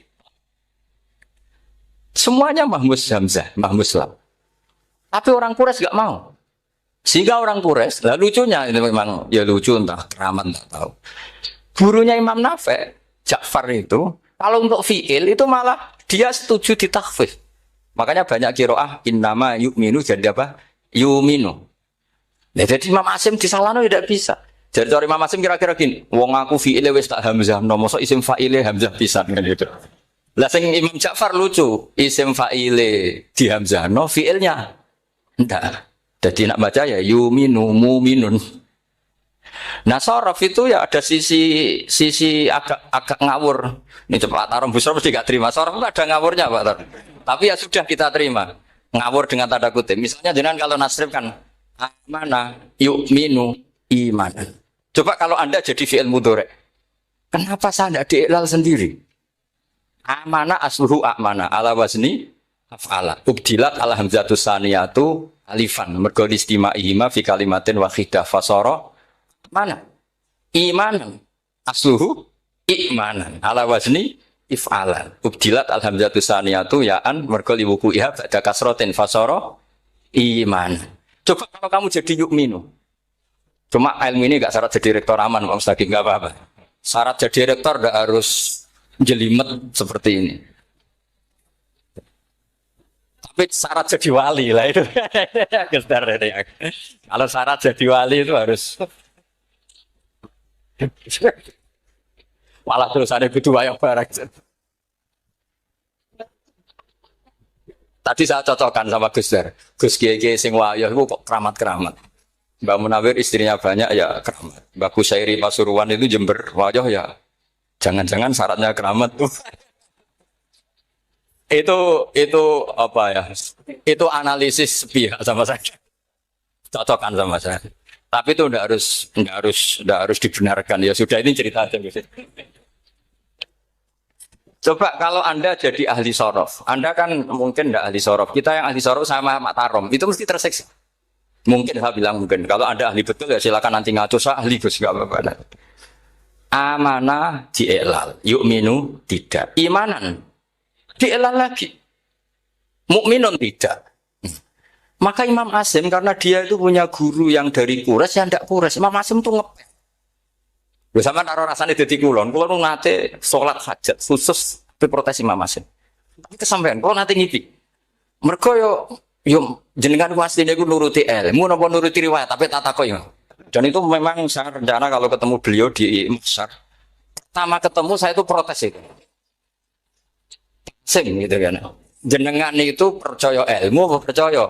Semuanya Mahmus Hamzah, Mahmus Lam. Tapi orang Quraisy enggak mau. Sehingga orang Quraisy, lah lucunya itu memang ya lucu entah keramat enggak tahu. Gurunya Imam Nafi' Ja'far itu kalau untuk fi'il itu malah dia setuju ditakhfif. Makanya banyak qiraah innama yu'minu jadi apa? Yu'minu. Nah, jadi Imam Asim disalahno tidak bisa. Jadi cara Imam Asim kira-kira gini, wong aku fi'ile wis tak hamzah, no mosok isim fa'ile hamzah pisan kan itu. Lah sing Imam Ja'far lucu, isim fa'ile di hamzah, no fi'ilnya enggak. Jadi nak baca ya yu'minu mu'minun. Nah sorof itu ya ada sisi agak ngawur. Ini cepat taruh busur mesti gak terima. Sorof itu ada ngawurnya Pak Tar. Tapi ya sudah kita terima. Ngawur dengan tanda kutip. Misalnya jangan kalau nasrif kan amana yu'minu imanan. Coba kalau Anda jadi fi'il mudhari'. Kenapa saya tidak diiklal sendiri? Amana asluhu amana ala wazni af'ala. Ubdilat ala hamzatus saniyatu alifan. Mergo istima'ihima fi kalimatin wahidah fasara mana? Imanan. Asluhu imanan ala wazni if'alan. Ubdilat alhamzatu saniyatu ya'an mergo liwuku'iha ba'da kasratin fasara iman. Coba kalau kamu jadi yu'minu. Cuma ilmu ini enggak syarat jadi rektor aman Pak Ustaz, enggak apa-apa. Syarat jadi rektor enggak harus jelimet seperti ini. Tapi syarat jadi wali lah itu. Kalau syarat jadi wali itu harus malah terus ada butuh wayang barang. Tadi saya cocokkan sama Gus Dar. Gus Kiai sing wayah itu kok keramat-keramat. Mbak Munawir istrinya banyak ya keramat. Mbak Kusairi Pasuruan itu Jember wayah ya. Jangan-jangan syaratnya keramat tuh. itu apa ya? Itu analisis pihak sama saya. Cocokkan sama saya. Tapi itu enggak harus dibenarkan ya sudah ini cerita aja Gus. Coba kalau Anda jadi ahli sorof, Anda kan mungkin enggak ahli sorof. Kita yang ahli sorof sama Mak Tarom itu mesti terseksa. Mungkin saya bilang mungkin. Kalau Anda ahli betul ya silakan nanti ngaco saya ahli Gus enggak apa-apa. Amanah di'ilal, yu'minu tidak. Imanan di'ilal lagi. Mukminun tidak. Maka Imam Asim karena dia itu punya guru yang dari Quraisy yang tidak Quraisy. Imam Asim itu ngepel. Bersama taruh rasanya di kulon nate sholat hajat khusus protes Imam Asim. Tapi kesampaian, kalau nanti ngipi. Mereka yo jenengan wasline iku nuruti ilmu napa nuruti riwayat tapi tak takok yo. Dan itu memang saya rencana kalau ketemu beliau di Muxar. Pertama ketemu saya itu protes itu. Sing gitu kan. Jenengan itu percaya ilmu apa percaya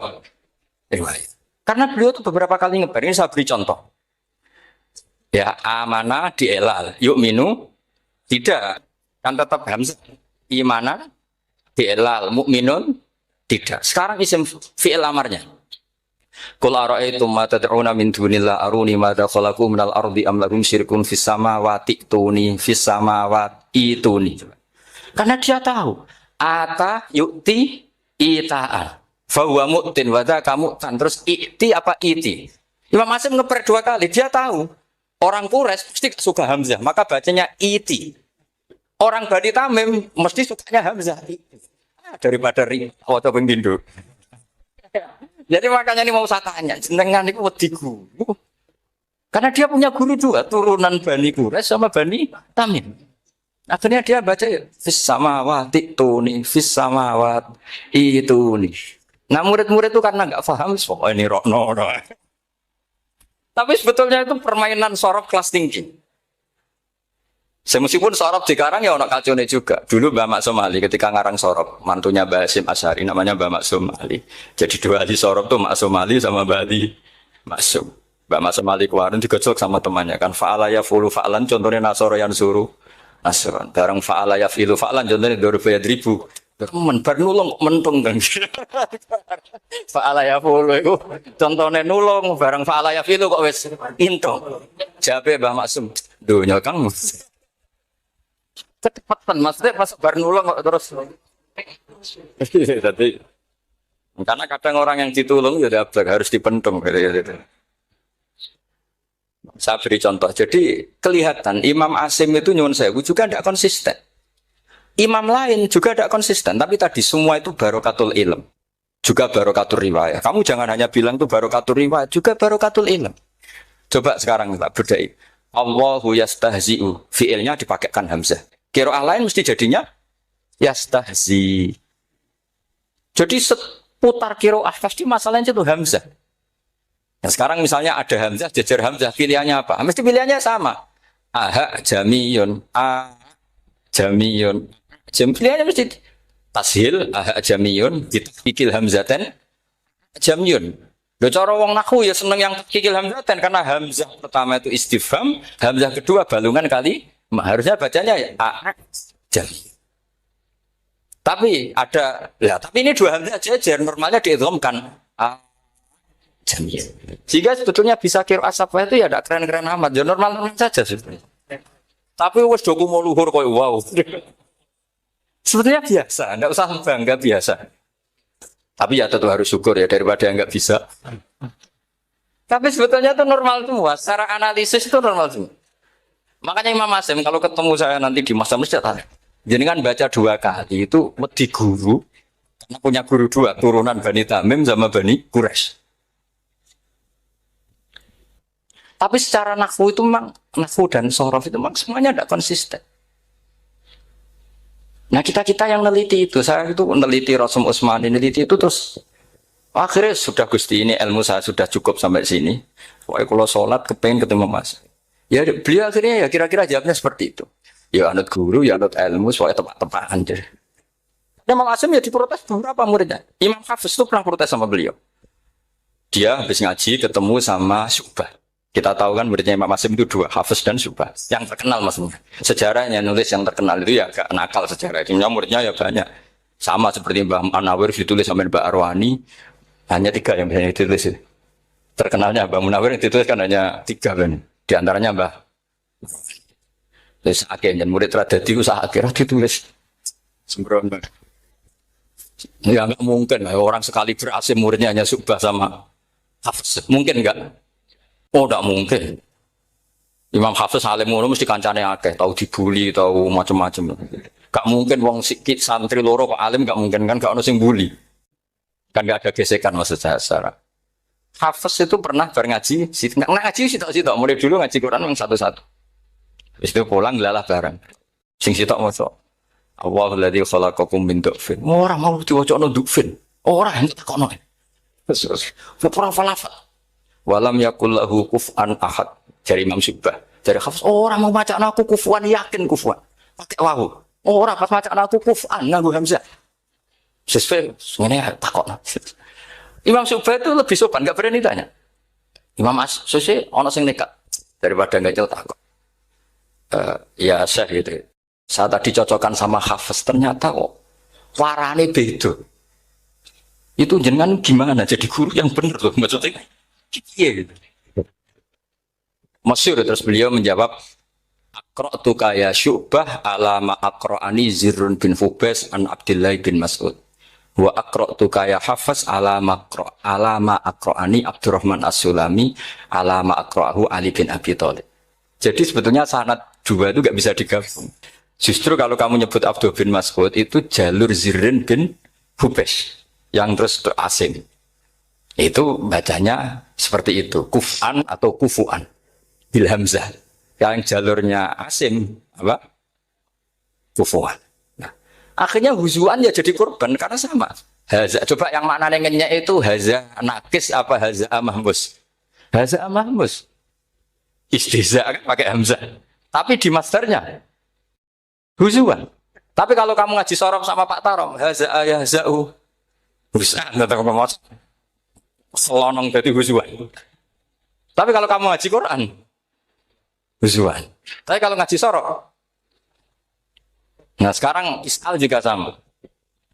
riwayat. Karena beliau itu beberapa kali ngebar, ini saya beri contoh. Ya, amanah di'ilal, yu'minu tidak. Kan tetap hamzah. Imanah di'ilal, mukminun tidak. Sekarang isim fi'il amarnya. Qul ara'aytum ma tad'una min dunillah aruni madza khalaqu minal ardi am lahum syirkun fis samawati tuni fis samawati tuni. Karena dia tahu ata yu'ti ita'an. Fahuwa mu'tin wadha kamu'tan. Terus i'ti apa iti. Imam Asim ngeper 2 kali. Dia tahu. Orang Quraisy mesti suka Hamzah. Maka bacanya iti. Orang Bani Tamim mesti sukanya Hamzah. Daripada ri. Atau penggindu. Jadi makanya ini mau saya tanya. Jenengan itu wediku. Karena dia punya guru juga. Turunan Bani Quraisy sama Bani Tamim. Akhirnya dia baca fis samawati tuni fis samawat itu nih. Nah murid-murid itu karena nggak paham, pokoknya ini rokno. Tapi sebetulnya itu permainan sorof kelas tinggi. Meskipun sorof dikarang ya ono kacone juga. Dulu Mbak Mak Somali ketika ngarang sorof, mantunya Mbak Hasyim Asy'ari namanya Mbak Mak Somali. Jadi 2 ahli sorof tuh Mak Somali sama Mbak Ali Maksum. Mbak Mak Somali kemarin digocok sama temannya kan fa'ala ya fulu fa'lan contohnya nasoro yang suruh nasron. Barang fa'ala ya filu fa'lan contohnya dorba ya dribu. Bar nulung mentung kan. Fa'ala ya fulu itu contohnya nulung barang fa'ala ya filu kok wis into. Jabe Mbak Maksum. Dunya Kang. Kecepatan maksudnya pas bar nulung kok terus. Tadi Karena kadang orang yang ditulung ya dablek harus dipendem gitu. Saya beri contoh. Jadi kelihatan Imam Asim itu nyuwun sewu juga tidak konsisten. Imam lain juga tidak konsisten. Tapi tadi semua itu barokatul ilm. Juga barokatul riwayat. Kamu jangan hanya bilang itu barokatul riwayat. Juga barokatul ilm. Coba sekarang kita berdai. Allahu yastahzi'u. Fi'ilnya dipakaikan hamzah. Qiraah lain mesti jadinya yastahzi. Jadi seputar qiraah pasti masalahnya itu hamzah. Nah, sekarang misalnya ada hamzah, jajar hamzah, pilihannya apa? Mesti pilihannya sama. Aha jamiyun, a jamiyun. Pilihannya mesti tashil, aha jamiyun, ditakikil hamzatan, jamiyun. Loh cara wong nahwu ya seneng yang takikil hamzatan karena hamzah pertama itu istifham, hamzah kedua balungan kali, harusnya bacanya ya a jamiyun. Tapi ada, ya tapi ini dua hamzah jajar, normalnya diidghamkan a jamiyah. Sehingga sebetulnya bisa qiraah safah itu ya tidak keren-keren amat, ya normal-normal saja sebetulnya. Tapi wes doku mau luhur koyo wow. Sebetulnya biasa, tidak usah bangga biasa. Tapi ya tentu harus syukur ya daripada nggak bisa. Tapi sebetulnya itu normal semua, secara analisis itu normal semua. Makanya Imam Asim kalau ketemu saya nanti di masa masjid, jadi kan baca 2 kali itu di guru, karena punya guru 2, turunan Bani Tamim sama Bani Quraisy. Tapi secara nahwu itu memang, nahwu dan sorof itu memang semuanya tidak konsisten. Nah kita yang neliti itu, saya itu neliti Rasul Utsmani, neliti itu terus akhirnya sudah Gusti ini ilmu saya sudah cukup sampai sini. Pokoknya kalau sholat kepengen ketemu Mas. Ya beliau akhirnya ya kira-kira jawabnya seperti itu. Ya anut guru, ya anut ilmu, soalnya tepat-tepatan. Imam Asim ya diprotes beberapa muridnya. Imam Hafiz itu pernah protes sama beliau. Dia habis ngaji ketemu sama Syu'bah. Kita tahu kan muridnya Imam Asim itu 2, Hafiz dan Syu'bah. Yang terkenal maksudnya. Sejarahnya nulis yang terkenal itu ya agak nakal sejarah. Muridnya ya banyak. Sama seperti Mbah Munawir ditulis sama Mbah Arwani. Hanya 3 yang biasanya ditulis. Terkenalnya Mbah Munawir yang ditulis kan hanya 3 kan. Di antaranya Mbah. Terus akhirnya murid Radadi usaha akhirnya ditulis. Sembrono. Ya nggak mungkin orang sekali berhasil muridnya hanya Syu'bah sama Hafiz. Mungkin enggak? Oh, tidak mungkin. Imam Hafiz alim ngono mesti kancane akeh, tahu dibully, tahu macam-macam. Gak mungkin wong sikit santri loro kok alim, gak mungkin kan gak ono sing bully. Kan gak ada gesekan maksud saya secara. Hafiz itu pernah ngaji, ngaji sitok-sitok, mulai dulu ngaji Quran yang satu-satu. Habis itu pulang lalah bareng. Sing sitok maca. Allahul ladzi khalaqakum min du'fin. Ora mau diwacana du'fin. Ora entuk takono. Terus ora falafel. Walam yakul lahu kuf'an ahad. Dari Imam Syu'bah. Dari Hafiz, orang mau baca aku kufuan, yakin kufuan. Pakai wawu. Orang pas baca aku kuf'an, nganggu hamzah. Sesuai, sebenarnya takut. Imam Syu'bah itu lebih sopan, gak berani tanya. Imam As-Susi, ono sing nekat. Daripada gak jauh takut. Ya Syekh gitu. Saya tadi cocokkan sama Hafiz, ternyata kok warane beda. Itu jenengan gimana jadi guru yang benar loh, maksudnya. Iya gitu. Masyhur terus beliau menjawab Aqra'tu kaya Syu'bah ala ma aqra'ani Zirrun bin Fubais an Abdullah bin Mas'ud wa aqra'tu kaya Hafiz ala ma aqra'ani Abdurrahman As-Sulami ala ma aqra'ahu Ali bin Abi Thalib. Jadi sebetulnya sanad 2 itu gak bisa digabung. Justru kalau kamu nyebut Abdullah bin Mas'ud itu jalur Zirrun bin Fubais yang terus asing. Itu bacanya seperti itu, kuf'an atau kufu'an bil hamzah. Yang jalurnya Asim apa? Kufu'an. Nah, akhirnya huzuan ya jadi korban karena sama. Haza, coba yang maknanya ngenyek itu haza nakis apa haza mahmus? Haza mahmus. Istiza kan pakai hamzah. Tapi di masternya huzuan. Tapi kalau kamu ngaji sorof sama Pak Tarom, haza ayahza'u. Bisa enggak tahu ngomong. Selonong dari huzuan. Tapi kalau kamu ngaji Quran, huzuan. Tapi kalau ngaji sorok, nah sekarang iskal juga sama.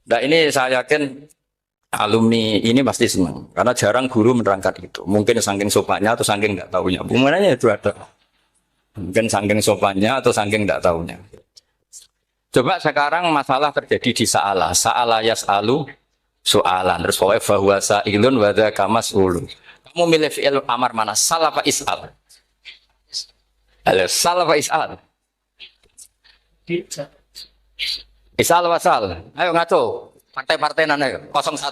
Nah ini saya yakin alumni ini pasti senang karena jarang guru menerangkan itu. Mungkin saking sopannya atau saking nggak tahunya. Bagaimana itu ada? Mungkin saking sopannya atau saking nggak tahunya. Coba sekarang masalah terjadi di Sa'ala. Sa'ala yas'alu soalan. Terus pokoknya bahwa sa'ilun wa dzaka mas'ulun. Kamu milih fi'il amar mana? Sal apa is'al? Halo, sal apa is'al? Is'al apa sal? Ayo ngaco. Partai-partai nana yuk. 01.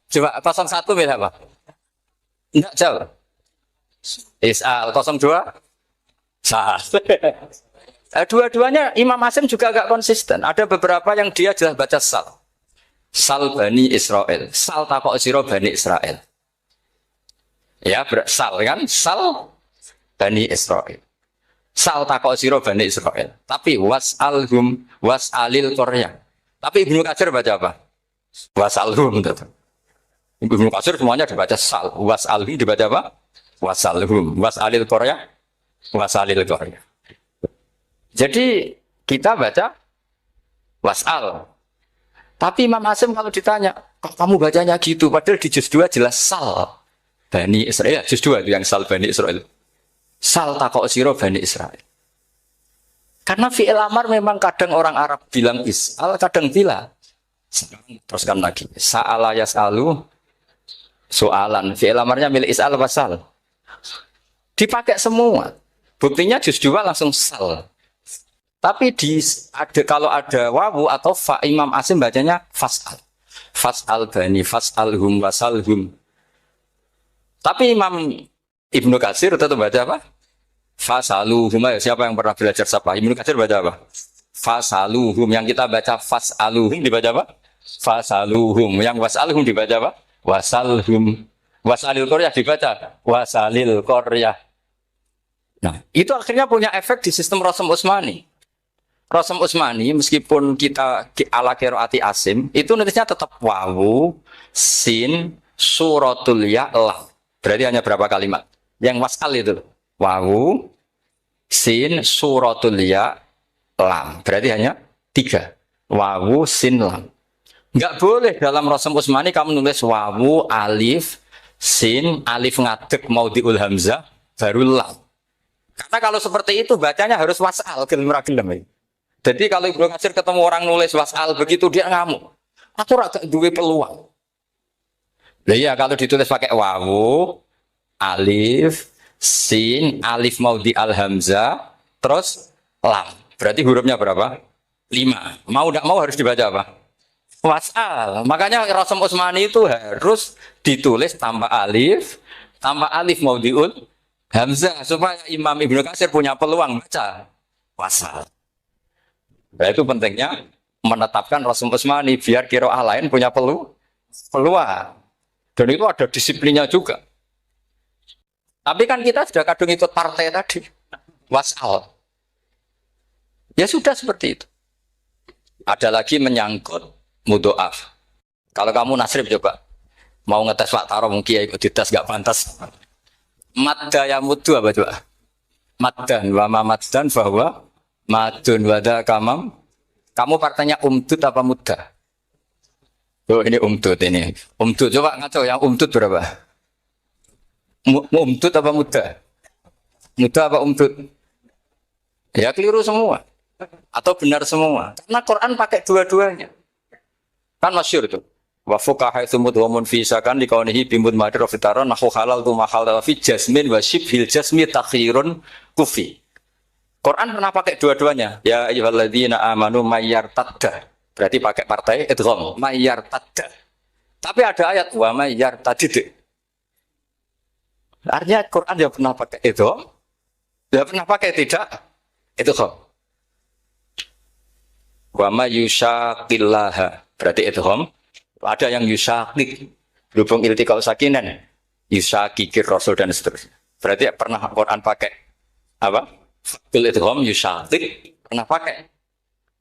Coba 01 milih apa? Enggak jawab. Is'al 02. Sal. Dua-duanya Imam Hasim juga agak konsisten. Ada beberapa yang dia jelas baca sal. Sal Bani Israel. Sal takok sira Bani Israel. Ya, sal kan? Sal Bani Israel. Sal takok sira Bani Israel. Tapi was'alhum was'alil Qaryah. Tapi Ibnu Katsir baca apa? Was'alhum. Ibnu Katsir semuanya dibaca sal. Was'alhum dibaca apa? Was'alhum. Was'alil Qaryah. Was'alil Qaryah. Jadi kita baca was'al. Tapi Imam Hasim kalau ditanya, kok kamu bacanya gitu? Padahal di juz 2 jelas sal Bani Israel. Juz 2 itu yang sal Bani Israel. Sal takok sira Bani Israel. Karena fi'il amar memang kadang orang Arab bilang is'al, kadang bila. Teruskan lagi. Sa'ala yas'alu soalan. Fi'il amarnya milik is'al apa sal? Dipakai semua. Buktinya juz 2 langsung sal. Tapi kalau ada wawu atau fa, Imam Hasim bacanya fas'al. Fas'al bani, fas'alhum, wasalhum. Tapi Imam Ibnu Katsir tetap baca apa? Fasaluhum. Siapa yang pernah belajar sapa? Ibnu Katsir baca apa? Fasaluhum. Yang kita baca fas'aluhum dibaca apa? Fasaluhum. Yang wasalhum dibaca apa? Wasalhum. Wasalil Qaryah dibaca wasalil Qaryah. Nah, itu akhirnya punya efek di sistem Rasm Utsmani. Rasm Utsmani meskipun kita ala qiraati Asim itu nulisnya tetap wawu, sin, suratul ya, lam. Berarti hanya berapa kalimat? Yang wasal itu wawu, sin, suratul ya, lam. Berarti hanya 3. Wawu, sin, lam. Enggak boleh dalam Rasm Utsmani kamu nulis wawu, alif, sin, alif ngadeg mau diul hamzah, baru lam. Karena kalau seperti itu bacanya harus wasal gelem-gelem. Jadi kalau Ibnu Katsir ketemu orang nulis wasal begitu dia ngamuk. Aku agak duwe peluang. Lah iya kalau ditulis pakai wawu, alif, sin, alif mau di al hamzah, terus lam. Berarti hurufnya berapa? 5. Mau tidak mau harus dibaca apa? Wasal. Makanya Rasm Utsmani itu harus ditulis tanpa alif mau diul hamzah supaya Imam Ibnu Katsir punya peluang baca wasal. Nah, itu pentingnya menetapkan Rasm Utsmani biar qiraah lain punya peluang. Dan itu ada disiplinnya juga. Tapi kan kita sudah kadung ikut partai tadi. Wasal. Ya sudah seperti itu. Ada lagi menyangkut mudhoaf. Kalau kamu nasrib coba mau ngetes Pak Taro mungkin ya ikut dites gak pantas. Madda ya mudhu apa coba? Maddan wa mamaddan bahwa madun wada kamam. Kamu partainya umdud apa mudah? Oh ini umdud ini. Umdud coba ngaco yang umdud berapa? Umdud apa mudah? Mudah apa umdud? Ya keliru semua. Atau benar semua. Karena Quran pakai dua-duanya. Kan masyhur itu. Wa fuqaha itu mudhamun fi sakan di kaunihi bimud madir wa fitaran nahu halal tu mahal fi jasmin wa shibhil jasmi takhirun kufi. Quran pernah pakai dua-duanya. Ya ayyuhalladzina amanu mayyartadda. Berarti pakai partai idgham, mayyartadda. Tapi ada ayat wa mayyartadid. Artinya Quran dia pernah pakai idgham, dia pernah pakai tidak idgham. Wa mayyushaqillaha. Berarti idgham. Ada yang yusyaqik. Berhubung iltiqal sakinan, yusyaqikir rasul dan seterusnya. Berarti pernah Quran pakai apa? Fakul idgham yusyaqik pernah pakai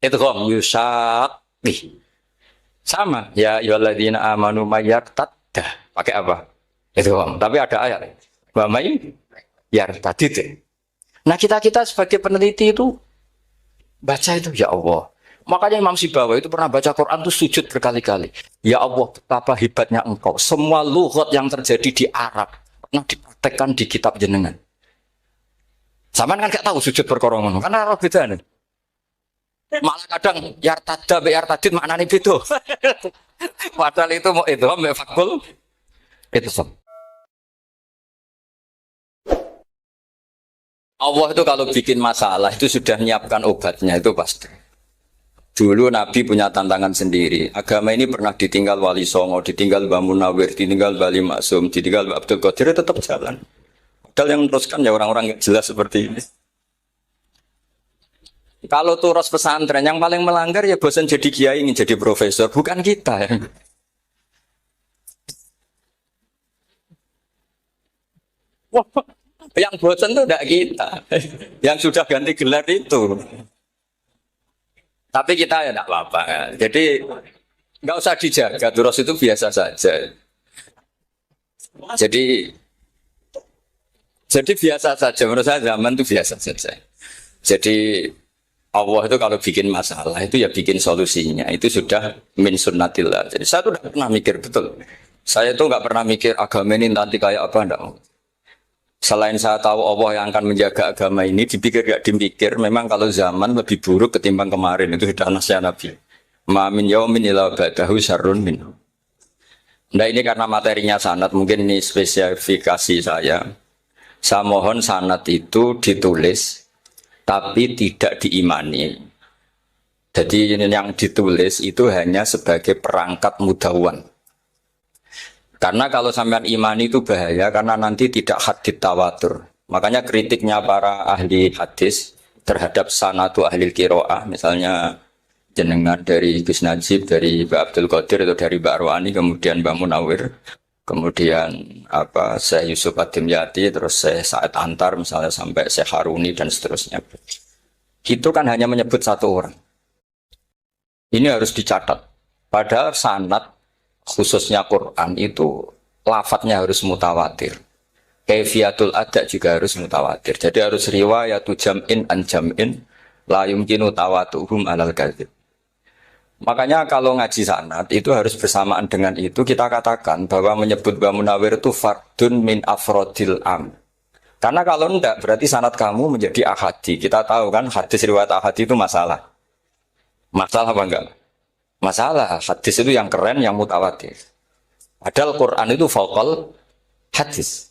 idgham yusyaqik sama ya ayyuhalladzina amanu mayyartadda pakai apa idgham tapi ada ayat wa may yartadid. Nah kita sebagai peneliti itu baca itu ya Allah. Makanya Imam Sibawi itu pernah baca Quran itu sujud berkali-kali. Ya Allah betapa hebatnya engkau. Semua lughat yang terjadi di Arab pernah dipraktekkan di kitab jenengan. Zaman kan gak tahu sujud perkara ngono. Karena ora bedane. Malah kadang yartada be yartadid maknane beda. Padahal itu mau itu ambek fakul itu sok. Allah itu kalau bikin masalah itu sudah menyiapkan obatnya itu pasti. Dulu Nabi punya tantangan sendiri. Agama ini pernah ditinggal Wali Songo, ditinggal Mbah Munawir, ditinggal Bali Maksum, ditinggal Mbah Abdul Qadir, tetap jalan. Padahal yang meneruskan ya orang-orang nggak jelas seperti ini. Kalau turos pesantren yang paling melanggar ya bosan jadi kiai ingin jadi profesor, bukan kita ya. Wah, yang bosan itu tidak kita, yang sudah ganti gelar itu. Tapi kita ya tidak apa-apa. Ya. Jadi nggak usah dijaga, turos itu biasa saja. Jadi jadi biasa saja, menurut saya zaman itu biasa saja. Jadi Allah itu kalau bikin masalah itu ya bikin solusinya. Itu sudah min sunnatillah. Jadi saya tuh tidak pernah mikir betul. Saya tuh nggak pernah mikir agama ini nanti kayak apa enggak. Selain saya tahu Allah yang akan menjaga agama ini, dipikir gak dipikir, memang kalau zaman lebih buruk ketimbang kemarin itu sudah nasihat Nabi. Ma min yaumin illa ba'dahu syarrun min. Nah ini karena materinya sanad, mungkin ini spesifikasi saya. Saya mohon sanad itu ditulis tapi tidak diimani. Jadi yang ditulis itu hanya sebagai perangkat mudawwan. Karena kalau sampean imani itu bahaya karena nanti tidak hadits tawatur. Makanya kritiknya para ahli hadis terhadap sanatu ahli qiraah, misalnya jenengan dari Gus Najib, dari Mbak Abdul Qadir atau dari Mbak Arwani, kemudian Mbak Munawir, kemudian apa Syekh Yusuf Ad-Dimyati, terus Syekh Sa'id Antar misalnya sampai Syekh Haruni dan seterusnya. Itu kan hanya menyebut satu orang. Ini harus dicatat. Padahal sanad khususnya Quran itu lafadznya harus mutawatir. Kaifiyatul ada juga harus mutawatir. Jadi harus riwayatu jam'in an jam'in la yumkinu tawatuhum alal kadzib. Makanya kalau ngaji sanad itu harus bersamaan dengan itu kita katakan bahwa menyebut Mbah Munawir itu fardun min afrodil am. Karena kalau enggak berarti sanad kamu menjadi ahadi. Kita tahu kan hadis riwayat ahadi itu masalah. Masalah apa enggak? Masalah hadis itu yang keren, yang mutawatir. Padahal Quran itu fauqal hadis.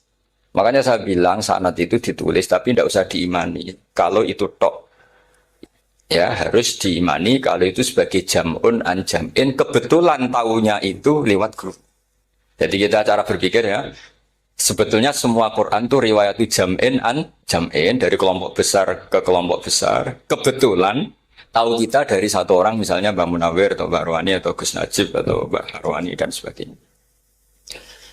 Makanya saya bilang sanad itu ditulis tapi tidak usah diimani. Kalau itu tok, ya harus diimani. Kalau itu sebagai jam'un an jam'in, kebetulan tahunya itu lewat grup. Jadi kita cara berpikir ya, sebetulnya semua Quran itu riwayat jam'in an jam'in dari kelompok besar ke kelompok besar. Kebetulan tahu kita dari satu orang misalnya Mbak Munawir atau Mbak Arwani atau Gus Najib atau Mbak Arwani dan sebagainya.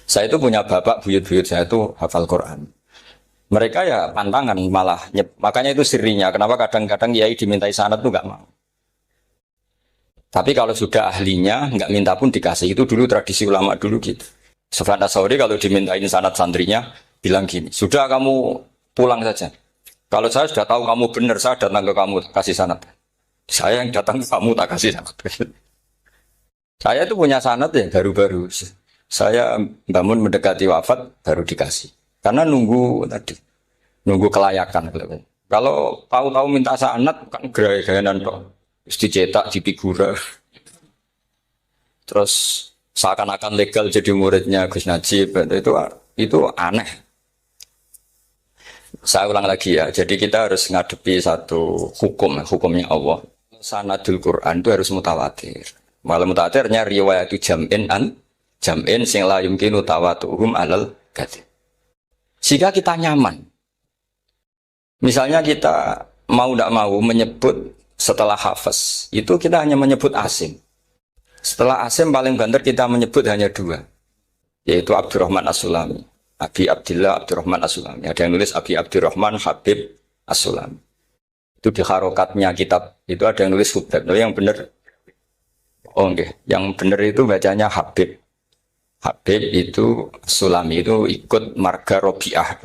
Saya itu punya bapak buyut-buyut saya itu hafal Quran. Mereka ya pantangan malah makanya itu sirinya. Kenapa kadang-kadang kiai dimintai sanad tuh nggak mau. Tapi kalau sudah ahlinya nggak minta pun dikasih. Itu dulu tradisi ulama dulu gitu. Sufyan Ats-Tsauri kalau dimintain sanad santrinya bilang gini, sudah kamu pulang saja. Kalau saya sudah tahu kamu benar, saya datang ke kamu kasih sanad. Saya yang datang ke kamu tak kasih sanad. Saya itu punya sanad ya baru-baru. Saya bangun mendekati wafat baru dikasih. Karena nunggu tadi, nunggu kelayakan. Kalau tahu-tahu minta sanad kan gaya-gayanan kok. Terus dicetak di figura. Terus seakan-akan legal jadi muridnya Gus Najib. Itu aneh. Saya ulang lagi ya. Jadi kita harus ngadepi satu hukumnya Allah. Sanadul Quran itu harus mutawatir. Malah mutawatirnya riwayatu jam'in an jam'in sing la yumkinu tawatuhum alal kadzib. Jika kita nyaman. Misalnya kita mau tidak mau menyebut setelah hafaz, itu kita hanya menyebut asim. Setelah asim paling banter kita menyebut hanya dua. Yaitu Abdurrahman As-Sulami. Abi Abdillah Abdurrahman As-Sulami. Ada yang nulis Abi Abdurrahman Habib As-Sulami. Itu di harokatnya kitab itu ada yang nulis Hubab. Tapi yang benar yang benar itu bacanya Habib. Habib itu Sulami itu ikut marga Robi'ah.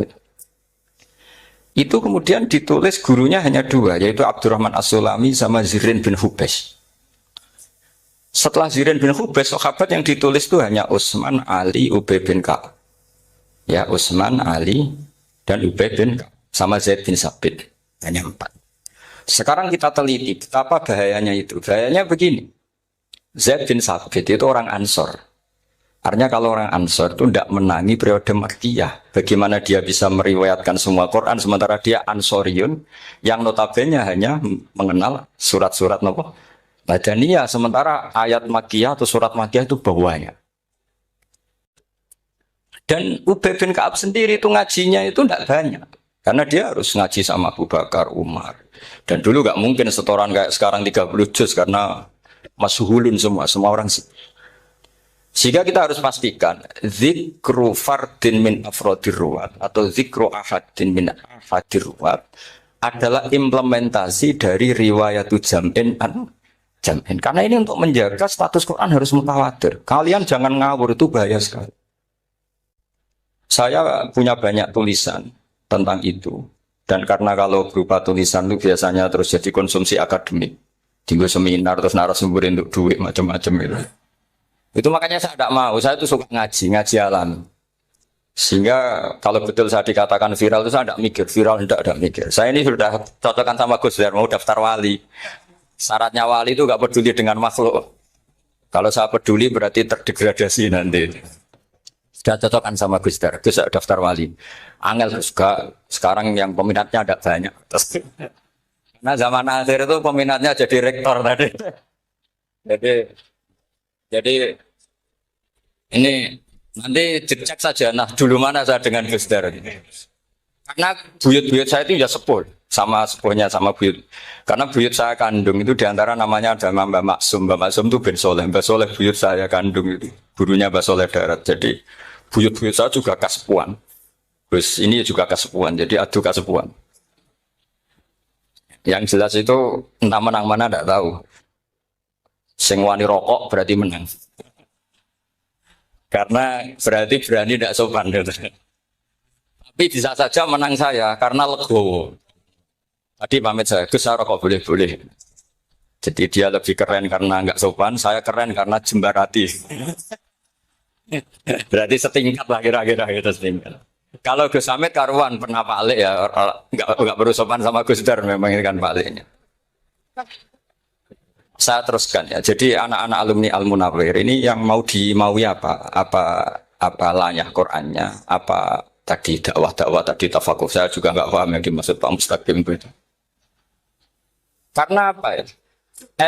Itu kemudian ditulis gurunya hanya dua, yaitu Abdurrahman As-Sulami sama Zirin bin Hubes. Setelah Zirin bin Hubes, sahabat yang ditulis itu hanya Utsman, Ali, Ubay bin Ka'ab. Ya, Utsman, Ali, dan Ubay bin Ka'ab. Sama Zaid bin Sabit. Hanya 4. Sekarang kita teliti betapa bahayanya itu. Bahayanya begini. Zaid bin Sabit itu orang Ansor. Artinya kalau orang Ansor itu tidak menangi periode Makkiyah. Bagaimana dia bisa meriwayatkan semua Quran sementara dia Ansoriun yang notabene hanya mengenal surat-surat nopo Madaniyah, sementara ayat Makkiyah atau surat Makkiyah itu bawahnya. Dan Ubay bin Ka'ab sendiri itu ngajinya itu tidak banyak. Karena dia harus ngaji sama Abu Bakar, Umar. Dan dulu nggak mungkin setoran kayak sekarang 30 juz karena masyhulun semua orang. Sehingga kita harus pastikan zikru fardin min afrodir ruwat atau zikru ahadin min ahadir ruwat adalah implementasi dari riwayatu jam'in an jam'in. Karena ini untuk menjaga status Quran harus mutawatir. Kalian jangan ngawur, itu bahaya sekali. Saya punya banyak tulisan tentang itu. Dan karena kalau berupa tulisan itu biasanya terus jadi konsumsi akademik. Tinggal seminar terus narasumber untuk duit macam-macam itu. Itu makanya saya tidak mau, saya itu suka ngaji alam. Sehingga kalau betul saya dikatakan viral itu saya tidak mikir, viral tidak mikir. Saya ini sudah cocokkan sama Gus Dur, mau daftar wali. Syaratnya wali itu nggak peduli dengan makhluk. Kalau saya peduli berarti terdegradasi nanti. Sudah cocokkan sama Gus Dur, itu saya daftar wali. Angel juga, sekarang yang peminatnya ada banyak. Nah zaman akhir itu peminatnya jadi rektor tadi. Jadi ini nanti dicek saja. Nah dulu mana saya dengan Gus Dur. Karena buyut-buyut saya itu ya sepuh sama sepuhnya sama buyut. Karena buyut saya kandung itu diantara namanya ada Mbak Maksum. Mbak Maksum itu bin Soleh. Mbak Soleh buyut saya kandung itu. Gurunya Mbak Soleh Darat. Jadi buyut-buyut saya juga kasepuan. Terus ini juga kasepuan. Jadi adu kasepuan. Yang jelas itu entah menang mana tidak tahu. Sing wani rokok berarti menang. Karena berarti berani tidak sopan. Tapi bisa saja menang saya karena legowo. Tadi pamit saya, Gus saya rokok boleh-boleh. Jadi dia lebih keren karena nggak sopan, saya keren karena jembarati. Berarti setingkat lah kira-kira gitu setingkat. Kalau Gus Hamid karuan pernah Pak Alik ya, nggak perlu sopan sama Gus Dur memang ini kan Pak Aliknya. Saya teruskan ya. Jadi anak-anak alumni Al-Munawwir ini yang mau dimaui apa layah Qur'annya, apa tadi dakwah tadi tafakuh. Saya juga nggak paham yang dimaksud Pak Mustaqim itu. Karena apa ya?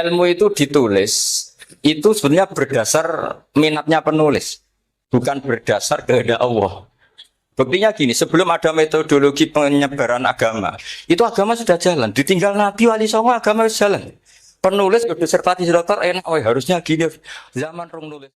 Ilmu itu ditulis itu sebenarnya berdasar minatnya penulis, bukan berdasar kehendak Allah. Buktinya gini, sebelum ada metodologi penyebaran agama, itu agama sudah jalan. Ditinggal Nabi Wali Songo agama sudah jalan. Penulis disertasi dokter enak, harusnya gini zaman rong nulis.